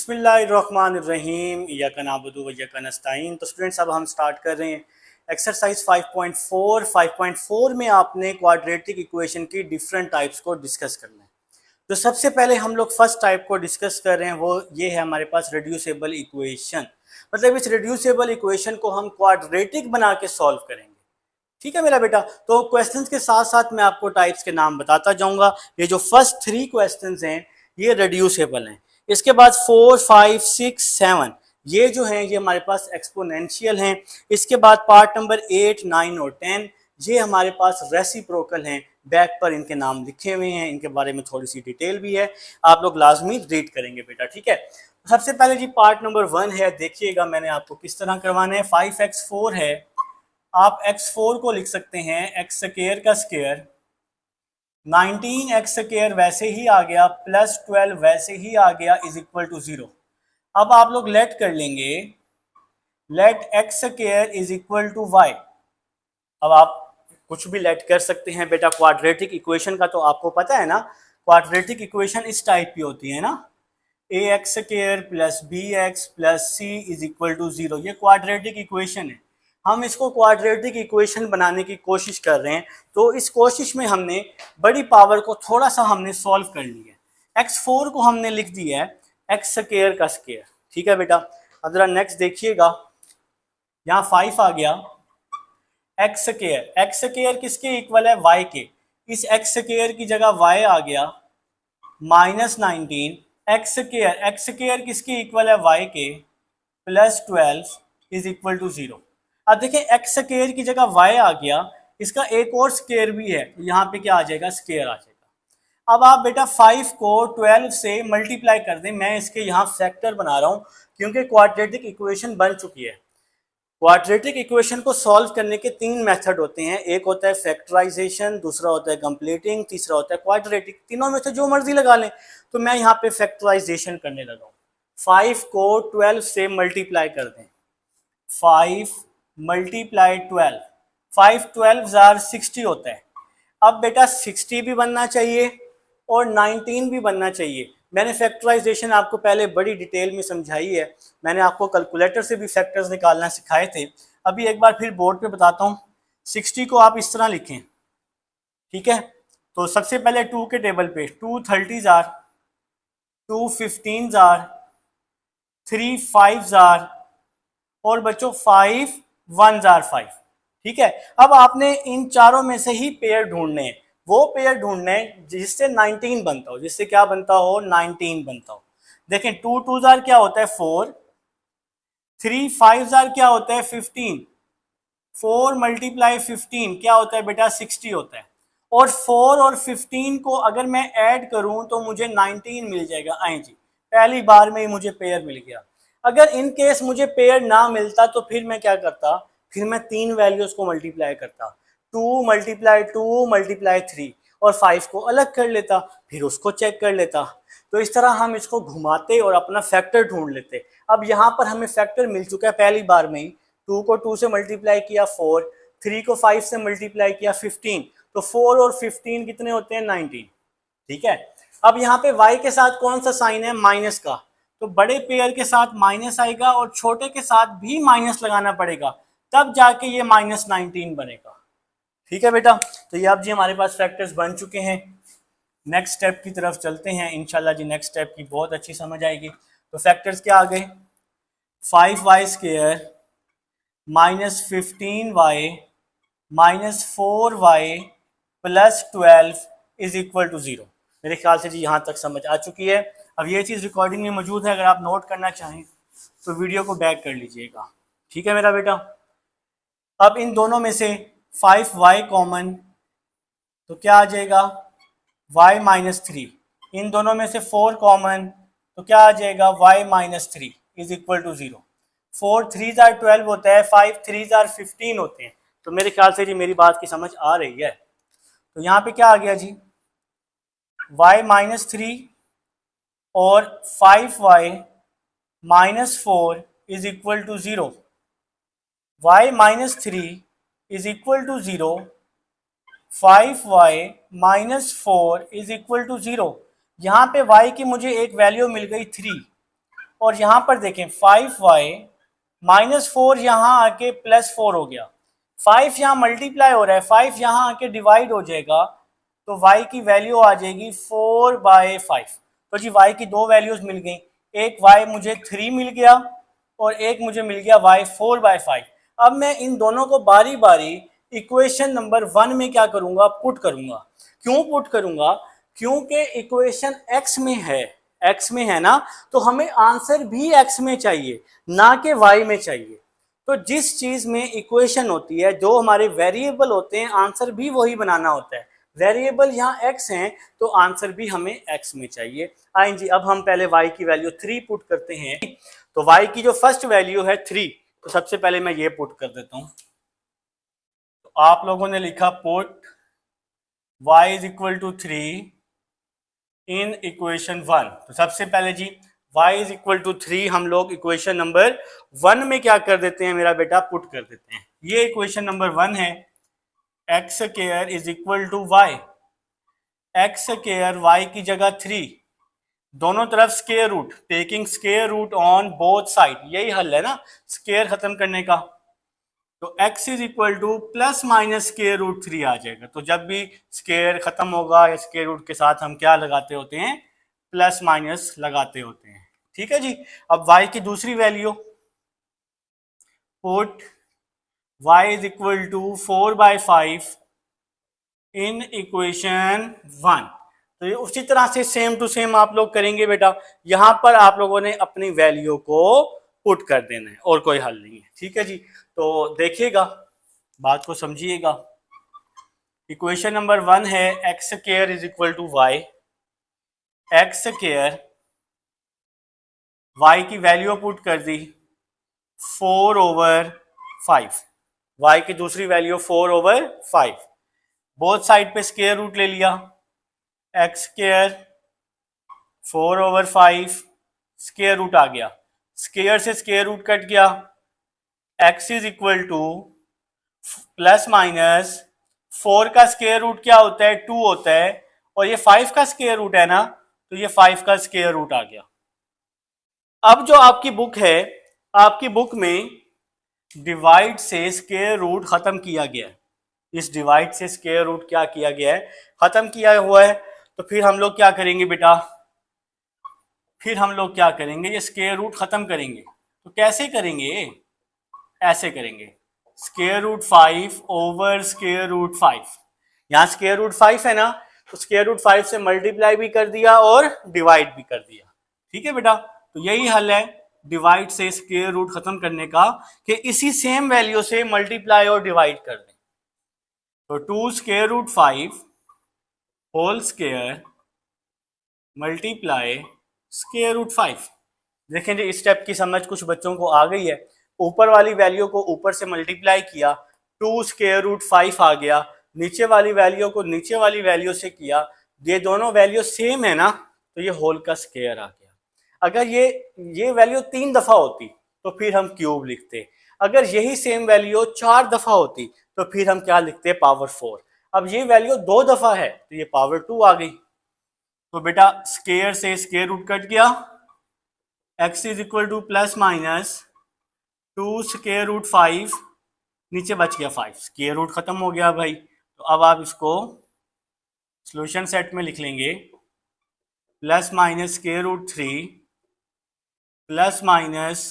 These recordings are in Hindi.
बिस्मिल्लाहिर्रहमानिर्रहीम इय्याका नअबुदु व इय्याका नस्तईन। तो स्टूडेंट्स अब हम स्टार्ट कर रहे हैं एक्सरसाइज 5.4 में आपने क्वाड्रेटिक इक्वेशन की डिफरेंट टाइप्स को डिस्कस करना है। तो सबसे पहले हम लोग फर्स्ट टाइप को डिस्कस कर रहे हैं, वो ये है हमारे पास रिड्यूसेबल इक्वेशन। मतलब इस रिड्यूसेबल इक्वेशन को हम क्वाड्रेटिक बना के सॉल्व करेंगे। ठीक है मेरा बेटा। तो क्वेश्चंस के साथ साथ मैं आपको टाइप्स के नाम बताता जाऊंगा। ये जो फर्स्ट 3 क्वेश्चंस हैं ये रिड्यूसेबल हैं। इसके बाद 4, 5, 6, 7 ये जो हैं ये हमारे पास एक्सपोनेंशियल हैं। इसके बाद पार्ट नंबर 8, 9 और 10 ये हमारे पास रेसिप्रोकल हैं। बैक पर इनके नाम लिखे हुए हैं, इनके बारे में थोड़ी सी डिटेल भी है, आप लोग लाजमी रीड करेंगे बेटा। ठीक है, सबसे पहले जी पार्ट नंबर 1 है, देखिएगा मैंने आपको किस तरह करवाना है। 5x4 है, आप x4 को लिख सकते हैं एक्स स्क्वायर का स्क्वायर, 19x स्क्वायर वैसे ही आ गया, प्लस 12 वैसे ही आ गया, इज इक्वल टू 0। अब आप लोग लेट कर लेंगे, let x square is equal to y। अब आप कुछ भी लेट कर सकते हैं बेटा। क्वाड्रेटिक इक्वेशन का तो आपको पता है ना, क्वाड्रेटिक इक्वेशन इस टाइप की होती है ना, ax square plus bx plus c is equal to 0। ये क्वाड्रेटिक इक्वेशन है। हम इसको क्वाड्रेटिक इक्वेशन बनाने की कोशिश कर रहे हैं, तो इस कोशिश में हमने बड़ी पावर को थोड़ा सा हमने सॉल्व कर लिया है। x4 को हमने लिख दिया है एक्स स्क्वायर का स्क्वायर। ठीक है बेटा। अब जरा नेक्स्ट देखिएगा, यहाँ 5 आ गया, एक्स स्क्वायर किसके इक्वल है, y के। इस एक्स स्क्वायर की जगह y आ गया, -19 एक्स स्क्वायर किसके इक्वल है, y के, प्लस 12 इज इक्वल टू 0। अब देखिए एक्स स्क्वायर की जगह y आ गया, इसका एक और स्क्वायर भी है, यहाँ पे क्या आ जाएगा, स्क्वायर आ जाएगा। अब आप बेटा 5 को 12 से मल्टीप्लाई कर दें। मैं इसके यहाँ फैक्टर बना रहा हूँ क्योंकि क्वाड्रेटिक इक्वेशन बन चुकी है। क्वाड्रेटिक इक्वेशन को सॉल्व करने के 3 मेथड होते हैं, एक होता है फैक्टराइजेशन, दूसरा होता है कंप्लीटिंग, तीसरा होता है क्वाड्रेटिक। तीनों में से जो मर्जी लगा लें। तो मैं यहाँ पे फैक्टराइजेशन करने लगा हूँ। 5 को 12 से मल्टीप्लाई कर दें, 5 मल्टीप्लाई 12, 5 12 60 होता है। अब बेटा 60 भी बनना चाहिए और 19 भी बनना चाहिए। मैंने फैक्टराइजेशन आपको पहले बड़ी डिटेल में समझाई है, मैंने आपको कैलकुलेटर से भी फैक्टर्स निकालना सिखाए थे। अभी एक बार फिर बोर्ड पे बताता हूँ। 60 को आप इस तरह लिखें, ठीक है। तो सबसे पहले 2 के टेबल पे 2 30 जार, 2 15 जार, 3 5 जार और बच्चों 5 1 जार 5। ठीक है। अब आपने इन चारों में से ही पेयर ढूंढने हैं, वो पेयर ढूंढने हैं जिससे 19 बनता हो, जिससे क्या बनता हो, 19 बनता हो। देखें 2 2 जार क्या होता है, 4, 3 5 जार क्या होता है, 15, 4 मल्टीप्लाई 15 क्या होता है बेटा, 60 होता है। और 4 और 15 को अगर मैं ऐड करूं तो मुझे 19 मिल जाएगा। आए जी, पहली बार में ही मुझे पेयर मिल गया। अगर इन केस मुझे पेयर ना मिलता तो फिर मैं क्या करता, फिर मैं 3 वैल्यूज को मल्टीप्लाई करता, 2 मल्टीप्लाई 2 मल्टीप्लाई 3 और 5 को अलग कर लेता, फिर उसको चेक कर लेता। तो इस तरह हम इसको घुमाते और अपना फैक्टर ढूंढ लेते। अब यहाँ पर हमें फैक्टर मिल चुका है पहली बार में ही। 2 को 2 से मल्टीप्लाई किया 4, 3 को 5 से मल्टीप्लाई किया 15, तो 4 और 15 कितने होते हैं, 19। ठीक है। अब यहाँ पे y के साथ कौन सा साइन है, माइनस का, तो बड़े पेयर के साथ माइनस आएगा और छोटे के साथ भी माइनस लगाना पड़ेगा, तब जाके ये -19 बनेगा। ठीक है बेटा। तो ये अब जी हमारे पास फैक्टर्स बन चुके हैं। नेक्स्ट स्टेप की तरफ चलते हैं इंशाल्लाह जी। नेक्स्ट स्टेप की बहुत अच्छी समझ आएगी। तो फैक्टर्स क्या आ गए, 5y square -15y -4y plus 12 is equal to 0। मेरे ख्याल से जी यहाँ तक समझ आ चुकी है। अब ये चीज़ रिकॉर्डिंग में मौजूद है, अगर आप नोट करना चाहें तो वीडियो को बैक कर लीजिएगा। ठीक है मेरा बेटा। अब इन दोनों में से 5y कॉमन, तो क्या आ जाएगा, y -3। इन दोनों में से 4 कॉमन, तो क्या आ जाएगा, y -3 इज इक्वल टू 0। 4 3 जार 12 होता है, 5 3 जार 15 होते हैं। तो मेरे ख्याल से जी मेरी बात की समझ आ रही है। तो यहाँ पे क्या आ गया जी, y -3 और 5y -4 is equal to 0। y -3 is equal to 0, 5y -4 is equal to 0। यहाँ पे y की मुझे एक वैल्यू मिल गई 3, और यहाँ पर देखें 5y माइनस 4 यहाँ आके प्लस 4 हो गया, 5 यहाँ मल्टीप्लाई हो रहा है, 5 यहाँ आके डिवाइड हो जाएगा, तो y की वैल्यू आ जाएगी 4/5। तो जी y की दो वैल्यूज मिल गई, एक y मुझे 3 मिल गया और एक मुझे मिल गया y 4/5। अब मैं इन दोनों को बारी बारी इक्वेशन नंबर 1 में क्या करूंगा, पुट करूंगा। क्यों पुट करूंगा, क्योंकि इक्वेशन x में है, x में है ना, तो हमें आंसर भी x में चाहिए, ना कि y में चाहिए। तो जिस चीज में इक्वेशन होती है, जो हमारे वेरिएबल होते हैं, आंसर भी वही बनाना होता है। वेरिएबल यहाँ x हैं, तो आंसर भी हमें x में चाहिए। आइए जी, अब हम पहले y की वैल्यू 3 पुट करते हैं। तो y की जो फर्स्ट वैल्यू है 3, तो सबसे पहले मैं ये पुट कर देता हूं। तो आप लोगों ने लिखा put y is equal to 3 in equation 1। तो सबसे पहले जी y इज इक्वल टू 3 हम लोग इक्वेशन नंबर 1 में क्या कर देते हैं मेरा बेटा, पुट कर देते हैं। ये इक्वेशन नंबर 1 है, x square is equal to y, x square y की जगह 3, दोनों तरफ square root, taking square root on both side, यही हल है ना स्क्वायर खत्म करने का। तो x is equal to plus minus square root 3 आ जाएगा। तो जब भी स्क्वायर खत्म होगा या स्क्वायर रूट के साथ हम क्या लगाते होते हैं, प्लस माइनस लगाते होते हैं। ठीक है जी। अब y की दूसरी value, put y is equal to 4/5 in equation 1। तो ये उसी तरह से सेम टू सेम आप लोग करेंगे बेटा, यहां पर आप लोगों ने अपनी वैल्यू को पुट कर देना है और कोई हल नहीं है। ठीक है जी, तो देखिएगा, बात को समझिएगा। इक्वेशन नंबर 1 है x square is equal to y, x square y की वैल्यू पुट कर दी 4/5, वाई की दूसरी वैल्यू 4/5, बोथ साइड पे स्क्वायर रूट ले लिया, एक्स स्क्वायर 4/5 स्क्वायर रूट आ गया, स्क्वायर से स्क्वायर रूट कट गया, x is equal to plus minus 4 का स्क्वायर रूट क्या होता है, 2 होता है, और ये 5 का स्क्वायर रूट है ना, तो ये 5 का स्क्वायर रूट आ गया। अब जो आपकी बुक है, आपकी बुक में डिवाइड से स्क्वायर रूट खत्म किया गया है, इस डिवाइड से स्क्वायर रूट क्या किया गया है, खत्म किया हुआ है। तो फिर हम लोग क्या करेंगे बेटा, फिर हम लोग क्या करेंगे, ये स्क्वायर रूट खत्म करेंगे। तो कैसे करेंगे, ऐसे करेंगे, square root 5 over square root 5, यहाँ स्क्वायर रूट 5 है ना, तो स्क्वायर रूट 5 से मल्टीप्लाई भी कर दिया और डिवाइड भी कर दिया। ठीक है बेटा, तो यही हल है डिवाइड से स्क्वायर रूट खत्म करने का, कि इसी सेम वैल्यू से मल्टीप्लाई और डिवाइड कर दें। तो 2 square root 5 whole square multiply square root 5। देखें जी, इस स्टेप की समझ कुछ बच्चों को आ गई है। ऊपर वाली वैल्यू को ऊपर से मल्टीप्लाई किया, 2 स्क्वायर रूट 5 आ गया, नीचे वाली वैल्यू को नीचे वाली वैल्यू से किया, ये दोनों वैल्यू सेम है ना, तो ये होल का स्क्वायर आ गया। अगर ये वैल्यू 3 दफा होती तो फिर हम क्यूब लिखते, अगर यही सेम वैल्यू 4 दफा होती तो फिर हम क्या लिखते, पावर 4। अब ये वैल्यू 2 दफा है तो ये पावर 2 आ गई। तो बेटा स्क्वायर से स्क्वायर रूट कट गया, x is equal to plus minus 2 square root 5, नीचे बच गया 5, स्क्वायर रूट खत्म हो गया भाई। तो अब आप इसको सॉल्यूशन सेट में लिख लेंगे, plus minus square root 3 plus minus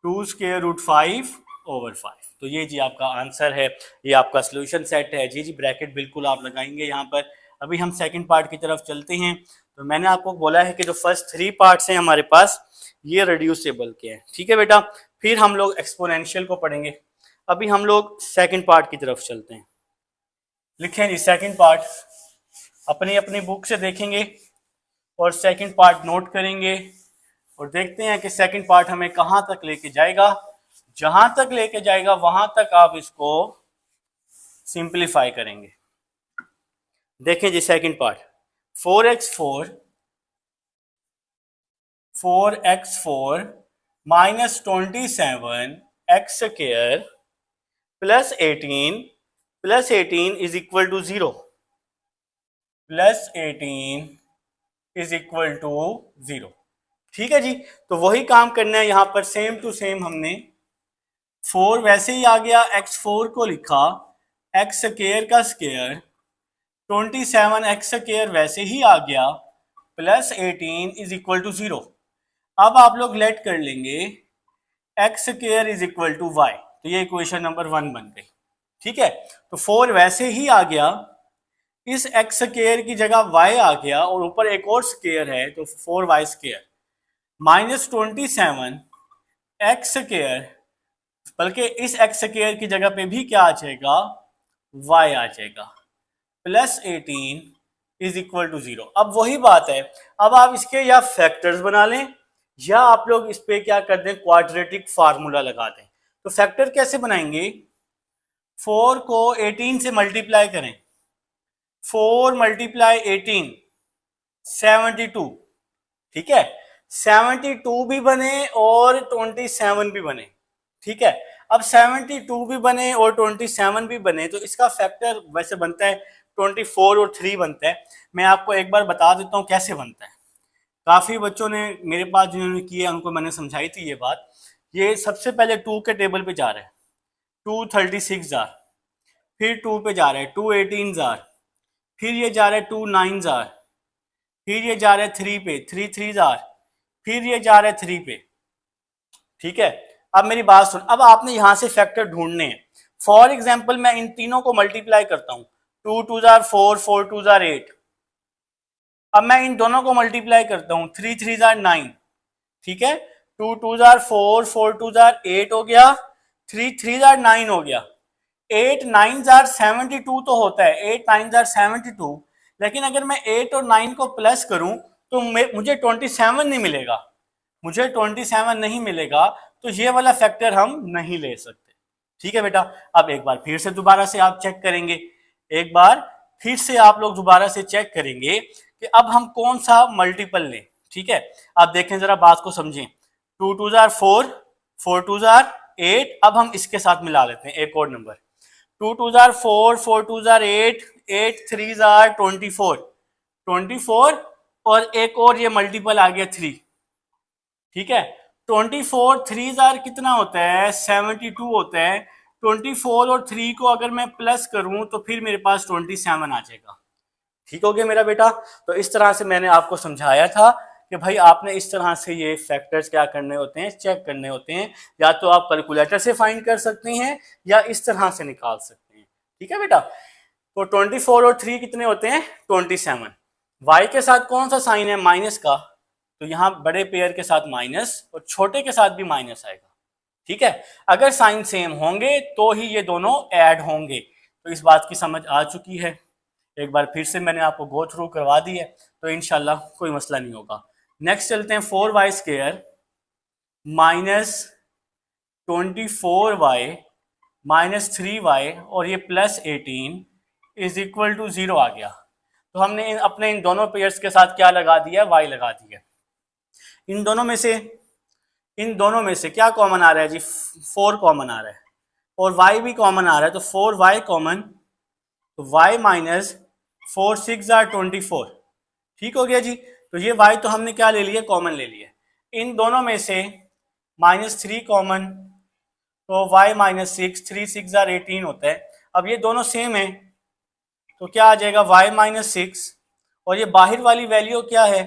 2 square root 5 over 5। तो ये जी आपका आंसर है, ये आपका सॉल्यूशन सेट है। जी ब्रैकेट बिल्कुल आप लगाएंगे यहाँ पर। अभी हम सेकंड पार्ट की तरफ चलते हैं। तो मैंने आपको बोला है कि जो फर्स्ट 3 पार्ट्स हैं हमारे पास, ये रिड्यूसेबल के हैं। ठीक है बेटा, फिर हम लोग एक्सपोनेंशियल को पढ़ेंगे। अभी हम लोग सेकंड पार्ट की तरफ चलते हैं। लिखें जी सेकंड पार्ट, अपनी अपनी बुक से देखेंगे और सेकंड पार्ट नोट करेंगे और देखते हैं कि सेकंड पार्ट हमें कहाँ तक लेके जाएगा। जहां तक लेके जाएगा वहां तक आप इसको सिंप्लीफाई करेंगे। देखें जी second part, 4x4 minus 27 X square plus 18 is equal to 0, plus 18 is equal to 0। ठीक है जी। तो वही काम करना है यहाँ पर, सेम टू सेम हमने 4 वैसे ही आ गया, x4 को लिखा एक्स स्क्वायर का स्क्वायर, 27 एक्स स्क्वायर वैसे ही आ गया, प्लस 18 इज इक्वल टू 0। अब आप लोग लेट कर लेंगे x square is equal to y, तो ये इक्वेशन नंबर 1 बन गई। ठीक है, तो 4 वैसे ही आ गया, इस एक्स स्क्वायर की जगह y आ गया और ऊपर एक और स्क्वायर है तो 4y square minus 27 X square, बल्कि इस एक्स स्क्वायर की जगह पे भी क्या आ जाएगा, y आ जाएगा, प्लस 18 इज इक्वल टू 0। अब वही बात है, अब आप इसके या फैक्टर्स बना लें या आप लोग इस पे क्या कर दें, क्वाड्रेटिक फार्मूला लगा दें। तो फैक्टर कैसे बनाएंगे, 4 को 18 से मल्टीप्लाई करें, 4 मल्टीप्लाई 18 72, ठीक है, 72 भी बने और 27 भी बने। ठीक है, अब 72 भी बने और 27 भी बने तो इसका फैक्टर वैसे बनता है 24 और 3 बनता है। मैं आपको एक बार बता देता हूँ कैसे बनता है। काफ़ी बच्चों ने मेरे पास जिन्होंने किया उनको मैंने समझाई थी ये बात। ये सबसे पहले 2 के टेबल पे जा रहे हैं, 2 36 जार, फिर 2 पे जा रहे हैं 2 18 जार, फिर ये जा रहे हैं 2 9 जार, फिर ये जा रहे हैं 3 पे 3 3 जार, फिर ये जा रहे हैं 3 पे। ठीक है, अब मेरी बात सुन, अब आपने यहां से फैक्टर ढूंढने हैं। फॉर एग्जाम्पल मैं इन तीनों को मल्टीप्लाई करता हूं, 2 2 जार 4, 4 2 जार 8। अब मैं इन दोनों को मल्टीप्लाई करता हूं, 3 3 जार 9। ठीक है, 2 2 जार 4, 4 2 जार 8 हो गया, 3 3 जार 9 हो गया, 8 9 जार 72 तो होता है, 8 9 जार 72। लेकिन अगर मैं 8 और 9 को प्लस करूं तो मुझे 27 नहीं मिलेगा, मुझे 27 नहीं मिलेगा, तो ये वाला फैक्टर हम नहीं ले सकते। ठीक है बेटा, अब एक बार फिर से दोबारा से आप चेक करेंगे, एक बार फिर से आप लोग दोबारा से चेक करेंगे कि अब हम कौन सा मल्टीपल लें। ठीक है, आप देखें जरा बात को समझें, 2 2 जार 4, 4 2 जार 8। अब हम इसके साथ मिला लेते हैं एक और नंबर, 2 2 जार 4, 4 2 जार 8, 8 3 जार 24, 24 और एक और ये मल्टीपल आ गया 3। ठीक है, 24 3 जार कितना होता है, 72 होता है। 24 और 3 को अगर मैं प्लस करूं तो फिर मेरे पास 27 आ जाएगा। ठीक हो गया मेरा बेटा। तो इस तरह से मैंने आपको समझाया था कि भाई आपने इस तरह से ये फैक्टर्स क्या करने होते हैं, चेक करने होते हैं। या तो आप कैलकुलेटर से फाइंड कर सकते हैं या इस तरह से निकाल सकते हैं। ठीक है बेटा, तो 24 और 3 कितने होते हैं, 27। वाई के साथ कौन सा साइन है, माइनस का, तो यहाँ बड़े पेयर के साथ माइनस और छोटे के साथ भी माइनस आएगा। ठीक है, अगर साइन सेम होंगे तो ही ये दोनों ऐड होंगे। तो इस बात की समझ आ चुकी है, एक बार फिर से मैंने आपको गो थ्रू करवा दी है, तो इंशाल्लाह कोई मसला नहीं होगा। नेक्स्ट चलते हैं, 4y square minus 24y minus 3y और ये प्लस 18 इज इक्वल टू 0 आ गया। तो हमने अपने इन दोनों पेयर्स के साथ क्या लगा दिया, y लगा दिया। इन दोनों में से क्या कॉमन आ रहा है जी, 4 कॉमन आ रहा है और y भी कॉमन आ रहा है, तो 4y कॉमन, तो y माइनस 4 6 जार 24। ठीक हो गया जी, तो ये y तो हमने क्या ले लिया, कॉमन ले लिया। इन दोनों में से माइनस 3 कॉमन, तो y माइनस 6, 3 6 जार 18 होता है। अब ये दोनों सेम है तो क्या आ जाएगा, y माइनस 6 और ये बाहर वाली वैल्यू क्या है,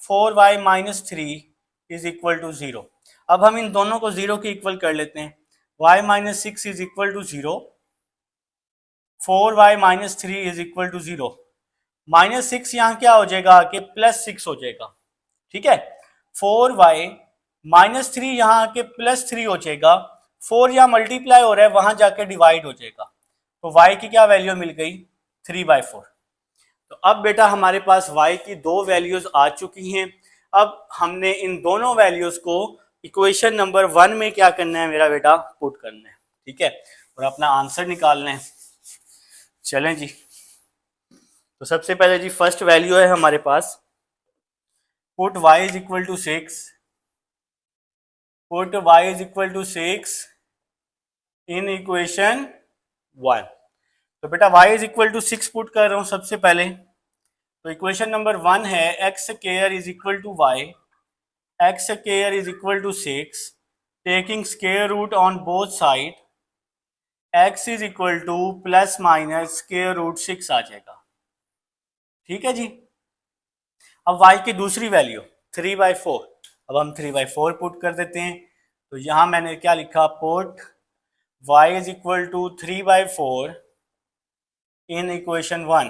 4y minus 3 is equal to 0। अब हम इन दोनों को 0 के इक्वल कर लेते हैं, y minus 6 is equal to 0, 4y minus 3 is equal to 0। Minus 6 यहाँ क्या हो जाएगा आके, प्लस 6 हो जाएगा। ठीक है, 4y माइनस 3 यहाँ आके प्लस 3 हो जाएगा। 4 यहाँ मल्टीप्लाई हो रहा है, वहां जाके डिवाइड हो जाएगा, तो y की क्या वैल्यू मिल गई, 3/4। तो अब बेटा हमारे पास y की दो वैल्यूज आ चुकी हैं। अब हमने इन दोनों वैल्यूज को इक्वेशन नंबर 1 में क्या करना है मेरा बेटा, पुट करना है। ठीक है, और अपना आंसर निकालना है। चलें जी, तो सबसे पहले जी फर्स्ट वैल्यू है हमारे पास, put y is equal to 6, put y is equal to 6 in equation 1। तो बेटा y is equal to 6 put कर रहा हूं सबसे पहले। तो इक्वेशन नंबर 1 है x square is equal to y x square is equal to 6, taking square root on both side, x is equal to plus minus square root 6 आ जाएगा। ठीक है जी। अब y की दूसरी वैल्यू 3/4, अब हम 3/4 पुट कर देते हैं। तो यहां मैंने क्या लिखा, put y is equal to 3/4 in equation 1।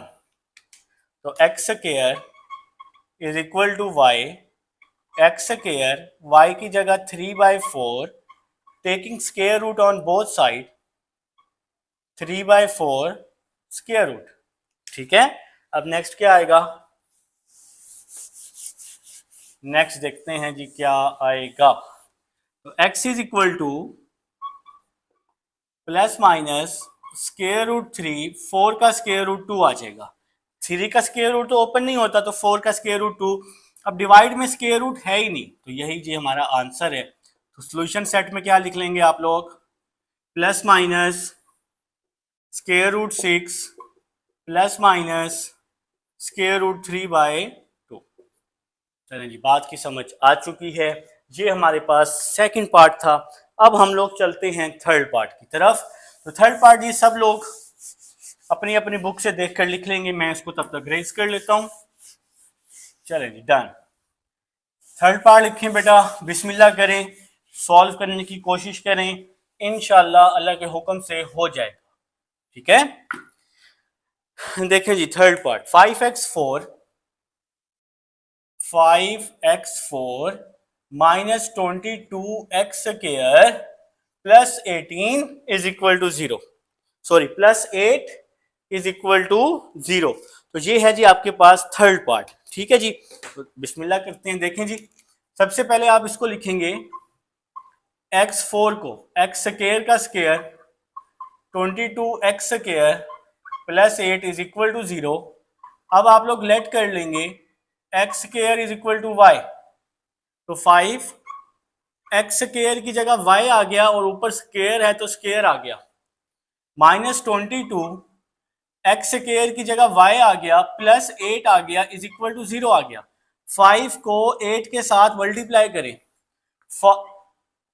तो x square is equal to y, x square y की जगह 3/4, taking square root on both side, 3/4 square root. ठीक है। अब नेक्स्ट क्या आएगा, नेक्स्ट देखते हैं जी क्या आएगा। तो x is equal to plus minus square root 3, 4 का स्क्वायर रूट 2 आ जाएगा। 3 का स्क्वायर रूट तो ओपन नहीं होता, तो 4 का स्क्वायर रूट 2। अब डिवाइड में स्क्वायर रूट है ही नहीं, तो यही जी हमारा आंसर है। तो सॉल्यूशन सेट में क्या लिख लेंगे आप लोग, plus minus square root 6 plus minus square root 3/2। चलें जी, बात की समझ आ चुकी है। ये हमारे पास सेकंड पार्ट था। अब हम लोग चलते हैं थर्ड पार्ट की तरफ। तो थर्ड पार्ट ये सब लोग अपनी अपनी बुक से देखकर लिख लेंगे, मैं इसको तब तक रेज कर लेता हूं। चलें जी, डन। थर्ड पार्ट लिखें बेटा, बिस्मिल्लाह करें, सॉल्व करने की कोशिश करें, इंशाल्लाह अल्लाह के हुक्म से हो जाएगा। ठीक है। देखें जी third part, 5x4 minus 22x square plus 18 is equal to 0, sorry plus 8 is equal to 0। तो ये है जी आपके पास थर्ड पार्ट। ठीक है जी। तो बिस्मिल्लाह करते हैं। देखें जी, सबसे पहले आप इसको लिखेंगे x4 को x स्क्वायर का square 22x square plus 8 is equal to 0। अब आप लोग लेट कर लेंगे x square is equal to y, तो 5 एक्स स्क्वायर की जगह वाई आ गया और ऊपर स्क्वायर है तो स्क्वायर आ गया, माइनस 22 एक्स स्क्वायर की जगह वाई आ गया प्लस 8 आ गया इज इक्वल टू 0 आ गया। 5 को 8 के साथ मल्टीप्लाई करें,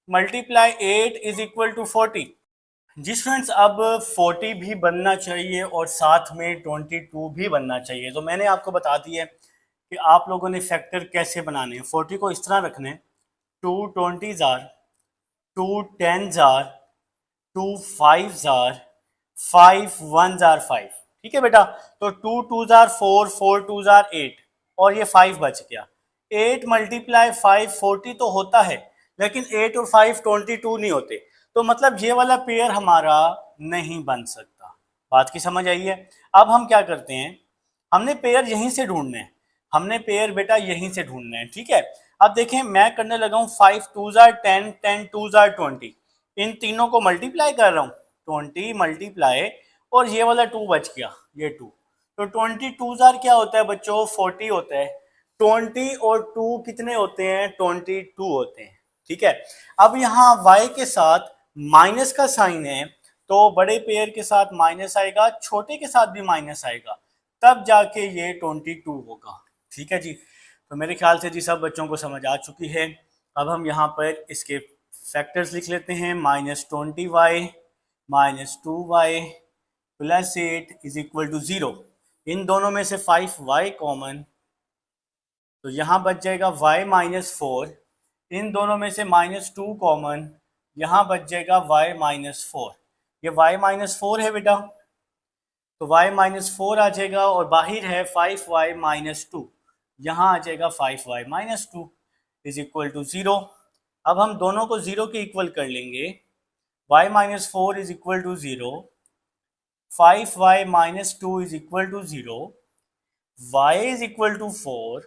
मल्टीप्लाई 8 इज इक्वल टू 40। जी स्टूडेंट्स, अब 40 भी बनना चाहिए और साथ में 22 भी बनना चाहिए। तो मैंने आपको बता दिया है कि आप लोगों ने फैक्टर कैसे बनाने हैं। 40 को इस तरह रखने, 2 20s are, 2 10s are, 2 5s are, 5 1s are 5। ठीक है बेटा। तो 2 2s आर 4, 4 2s आर 8 और ये 5 बच गया। 8 मल्टीप्लाई 5 40 तो होता है, लेकिन 8 और 5 22 नहीं होते। तो मतलब ये वाला पेयर हमारा नहीं बन सकता। बात की समझ आई है। अब हम क्या करते हैं, हमने पेयर यहीं से ढूंढने हैं, हमने पेयर बेटा यहीं से ढूंढना है। ठीक है। अब देखें मैं करने लगा हूँ 5 2s आर 10, 10 2s आर 20, इन तीनों को मल्टीप्लाई कर रहा हूँ, 20 मल्टीप्लाई और ये वाला 2 बच गया, ये 2। तो 20 2s आर क्या होता है बच्चों, 40 होता है। 20 और 2 कितने होते हैं, 22 होते हैं। ठीक है। अब यहाँ y के साथ माइनस का साइन है, तो बड़े पेयर के साथ माइनस आएगा, छोटे के साथ भी माइनस आएगा, तब जाके ये 22 होगा। ठीक है जी। तो मेरे ख्याल से जी सब बच्चों को समझ आ चुकी है। अब हम यहाँ पर इसके फैक्टर्स लिख लेते हैं, -20y minus 2y plus 8 is equal to 0। इन दोनों में से 5y कॉमन, तो यहाँ बच जाएगा y माइनस 4। इन दोनों में से -2 कॉमन, यहाँ बच जाएगा y माइनस 4। ये y माइनस 4 है बेटा, तो y माइनस 4 आ जाएगा और बाहर है 5y माइनस 2, यहाँ आ जाएगा 5y minus 2 is equal to 0। अब हम दोनों को 0 के इक्वल कर लेंगे, y minus 4 is equal to 0, 5y minus 2 is equal to 0, y is equal to 4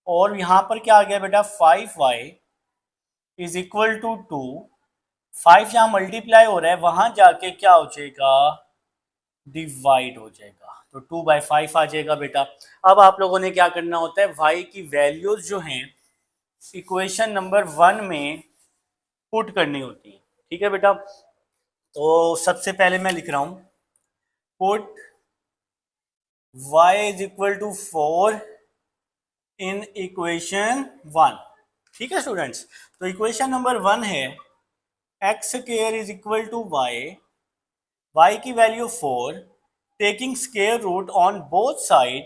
और यहाँ पर क्या आ गया बेटा 5y इज इक्वल टू 2। 5 यहाँ मल्टीप्लाई हो रहा है, वहां जाके क्या हो जाएगा, डिवाइड हो जाएगा, तो 2/5 आ जाएगा बेटा। अब आप लोगों ने क्या करना होता है, y की वैल्यूज जो हैं इक्वेशन नंबर 1 में पुट करनी होती है। ठीक है बेटा। तो सबसे पहले मैं लिख रहा हूं, put y is equal to 4 in equation 1। ठीक है स्टूडेंट्स, तो इक्वेशन नंबर 1 है x square is equal to Y की value 4, taking square root on both side.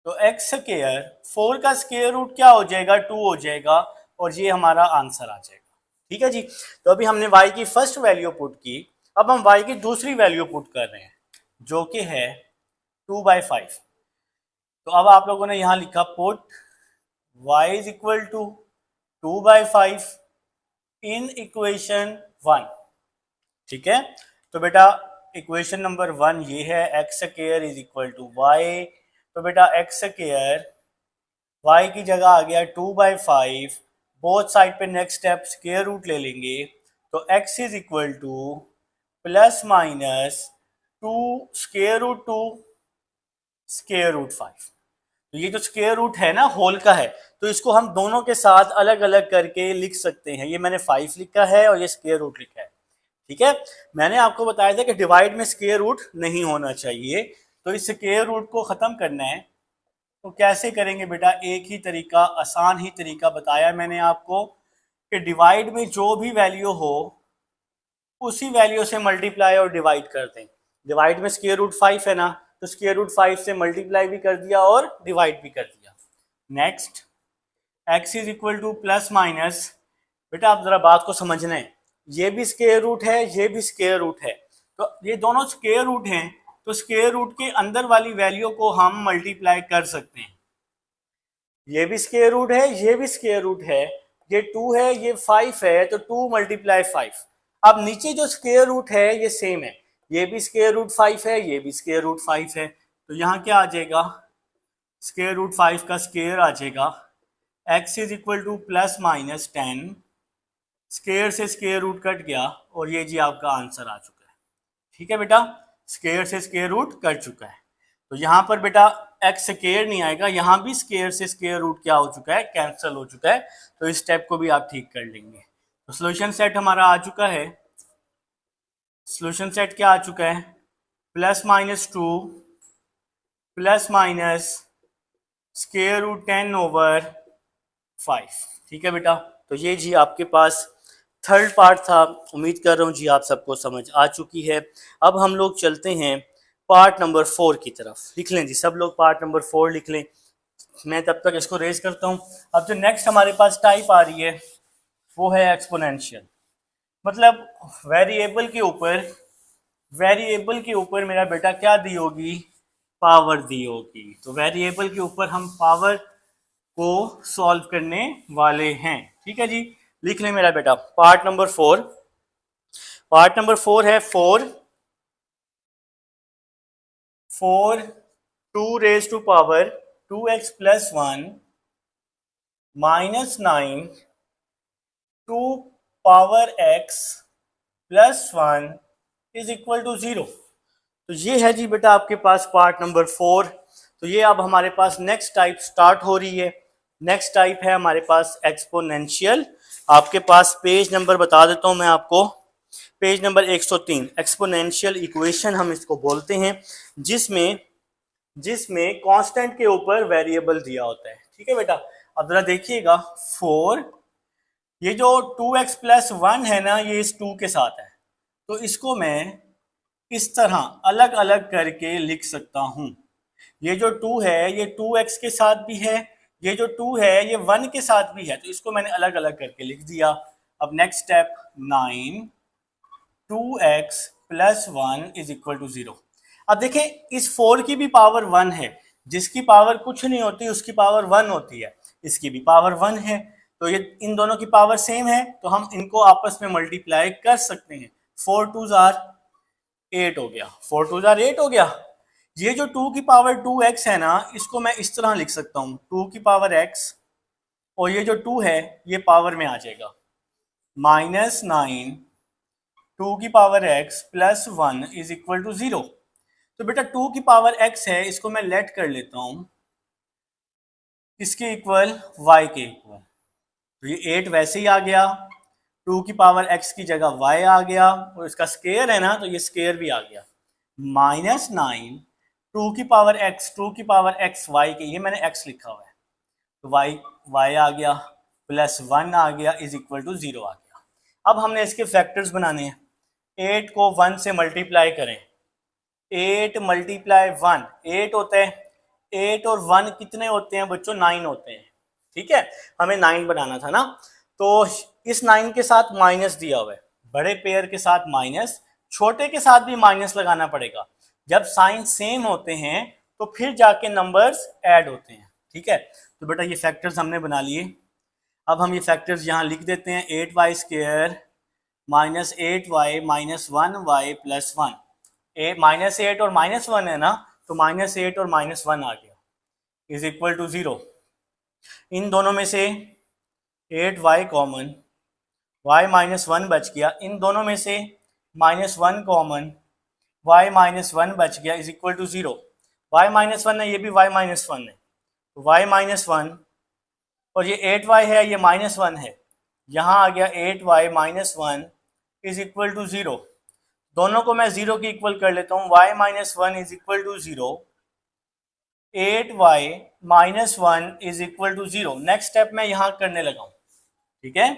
तो एक्स स्क्वायर 4 का स्क्वायर रूट क्या हो जाएगा, 2 हो जाएगा, और ये हमारा आंसर आ जाएगा। ठीक है जी, तो अभी हमने y की फर्स्ट वैल्यू पुट की, अब हम y की दूसरी वैल्यू पुट कर रहे हैं जो कि है 2/5। तो अब आप लोगों ने यहां लिखा put y is equal to 2/5 in equation 1। ठीक है, तो बेटा इक्वेशन नंबर 1 ये है x square is equal to y. तो बेटा एक्स स्क्वायर y की जगह आ गया 2/5, बोथ साइड पे नेक्स्ट स्टेप स्क्वायर रूट ले लेंगे, तो x is equal to plus minus 2 square root 2 square root 5। तो ये जो स्क्वायर रूट है ना होल का है, तो इसको हम दोनों के साथ अलग अलग करके लिख सकते हैं। ये मैंने 5 लिखा है और ये स्क्वायर रूट लिखा है। ठीक है, मैंने आपको बताया था कि डिवाइड में स्क्वायर रूट नहीं होना चाहिए, तो इस स्क्वायर रूट को खत्म करना है। तो कैसे करेंगे बेटा, एक ही तरीका, आसान ही तरीका बताया मैंने आपको कि डिवाइड में जो भी वैल्यू हो उसी वैल्यू से मल्टीप्लाई और डिवाइड कर दें। डिवाइड में स्क्वायर रूट 5 है ना, तो स्क्वायर रूट 5 से मल्टीप्लाई भी कर दिया और डिवाइड भी कर दिया। Next x is equal to plus minus, बेटा आप जरा बात को समझना है, ये भी स्क्वायर रूट है, ये भी स्क्वायर रूट है, तो ये दोनों स्क्वायर रूट हैं, तो स्क्वायर रूट के अंदर वाली वैल्यू को हम मल्टीप्लाई कर सकते हैं। ये भी स्क्वायर रूट है, ये भी स्क्वायर रूट है, ये 2 है, ये 5 है, तो 2 मल्टीप्लाई 5। अब नीचे जो स्क्वायर रूट है ये सेम है, ये भी स्क्वायर रूट 5 है, ये भी स्क्वायर रूट 5 है, तो यहाँ क्या आ जाएगा, स्क्वायर रूट 5 का स्क्वायर आ जाएगा। x is equal to plus minus 10, square से स्क्वायर रूट कट गया और ये जी आपका आंसर आ चुका है। ठीक है बेटा, स्क्वायर से स्क्वायर रूट कट चुका है, तो यहाँ पर बेटा x स्क्वायर नहीं आएगा, यहाँ भी स्क्वायर से स्क्वायर रूट क्या हो चुका है, कैंसिल हो चुका है, तो इस स्टेप को भी आप ठीक कर लेंगे। तो सॉल्यूशन सेट हमारा आ चुका है, सॉल्यूशन सेट क्या आ चुका है, plus minus 2 plus minus square root 10 over 5। ठीक है बेटा, तो ये जी आपके पास थर्ड पार्ट था। उम्मीद कर रहा हूँ जी आप सबको समझ आ चुकी है। अब हम लोग चलते हैं पार्ट नंबर 4 की तरफ। लिख लें जी सब लोग, पार्ट नंबर 4 लिख लें, मैं तब तक इसको रेज करता हूँ। अब जो नेक्स्ट हमारे पास टाइप आ रही है वो है एक्सपोनेंशियल, मतलब वेरिएबल के ऊपर मेरा बेटा क्या दी होगी, पावर दी होगी। तो वेरिएबल के ऊपर हम पावर को सॉल्व करने वाले हैं। ठीक है जी, लिख लें मेरा बेटा पार्ट नंबर 4। पार्ट नंबर 4 है 4 2 raise to power 2x plus 1 minus 9 2 power x plus 1 is equal to 0। तो ये है जी बेटा आपके पास पार्ट नंबर 4। तो ये अब हमारे पास नेक्स्ट टाइप स्टार्ट हो रही है। नेक्स्ट टाइप है हमारे पास एक्सपोनेंशियल। आपके पास पेज नंबर बता देता हूं मैं आपको, पेज नंबर 103। एक्सपोनेंशियल इक्वेशन हम इसको बोलते हैं, जिसमें कांस्टेंट के ऊपर वेरिएबल दिया होता है। ठीक है बेटा, अब जरा देखिएगा 4, ये जो 2x प्लस 1 है ना, ये इस 2 के साथ है, तो इसको मैं इस तरह अलग अलग करके लिख सकता हूं। ये जो 2 है ये 2x के साथ भी है, ये जो 2 है ये 1 के साथ भी है, तो इसको मैंने अलग अलग करके लिख दिया। अब next step 9 2x plus 1 is equal to 0। अब देखें इस 4 की भी पावर 1 है, जिसकी पावर कुछ नहीं होती उसकी पावर 1 होती है, इसकी भी पावर 1 है, तो ये इन दोनों की पावर सेम है, तो हम इनको आपस में मल्टीप्लाई कर सकते हैं। 4 2 जार 8 हो गया, 4 2 जार 8 हो गया। ये जो 2 की पावर 2x है ना, इसको मैं इस तरह लिख सकता हूँ 2 की पावर x, और ये जो 2 है ये पावर में आ जाएगा माइनस 9 2 की power x plus 1 is equal to 0। तो बेटा 2 की पावर x है, इसको मैं लेट कर लेता हूँ इसके इक्वल y के इक्वल, तो ये 8 वैसे ही आ गया, 2 की पावर x की जगह y आ गया, और इसका स्केयर है ना तो ये स्केयर भी आ गया, माइनस 9 2 की पावर x y के, ये मैंने x लिखा हुआ है, तो y आ गया, प्लस 1 आ गया इज इक्वल टू 0 आ गया। अब हमने इसके फैक्टर्स बनाने हैं। 8 को 1 से मल्टीप्लाई करें, 8 मल्टीप्लाई 1 8 होता है, 8 और 1 कितने होते हैं बच्चों? 9 होते हैं। ठीक है, हमें 9 बनाना था ना, तो इस 9 के साथ माइनस दिया हुआ है, बड़े पेयर के साथ माइनस, छोटे के साथ भी माइनस लगाना पड़ेगा। जब साइन सेम होते हैं तो फिर जाके नंबर्स ऐड होते हैं। ठीक है, तो बेटा ये फैक्टर्स हमने बना लिए। अब हम ये फैक्टर्स यहाँ लिख देते हैं, 8y square minus 8y minus 1y plus 1। -8 और -1 है ना, तो -8 और -1 आ गया इज इक्वल टू 0। इन दोनों में से 8y कॉमन, y माइनस 1 बच गया, इन दोनों में से -1 कॉमन, y माइनस 1 बच गया is equal to 0। y minus 1 है, ये भी y माइनस 1 है, तो y माइनस 1 और ये 8y है, ये -1 है, यहाँ आ गया 8y minus 1 is equal to 0। दोनों को मैं 0 की इक्वल कर लेता हूँ, y minus 1 is equal to 0, 8y minus 1 is equal to 0। Next step मैं यहाँ करने लगा हूँ। ठीक है,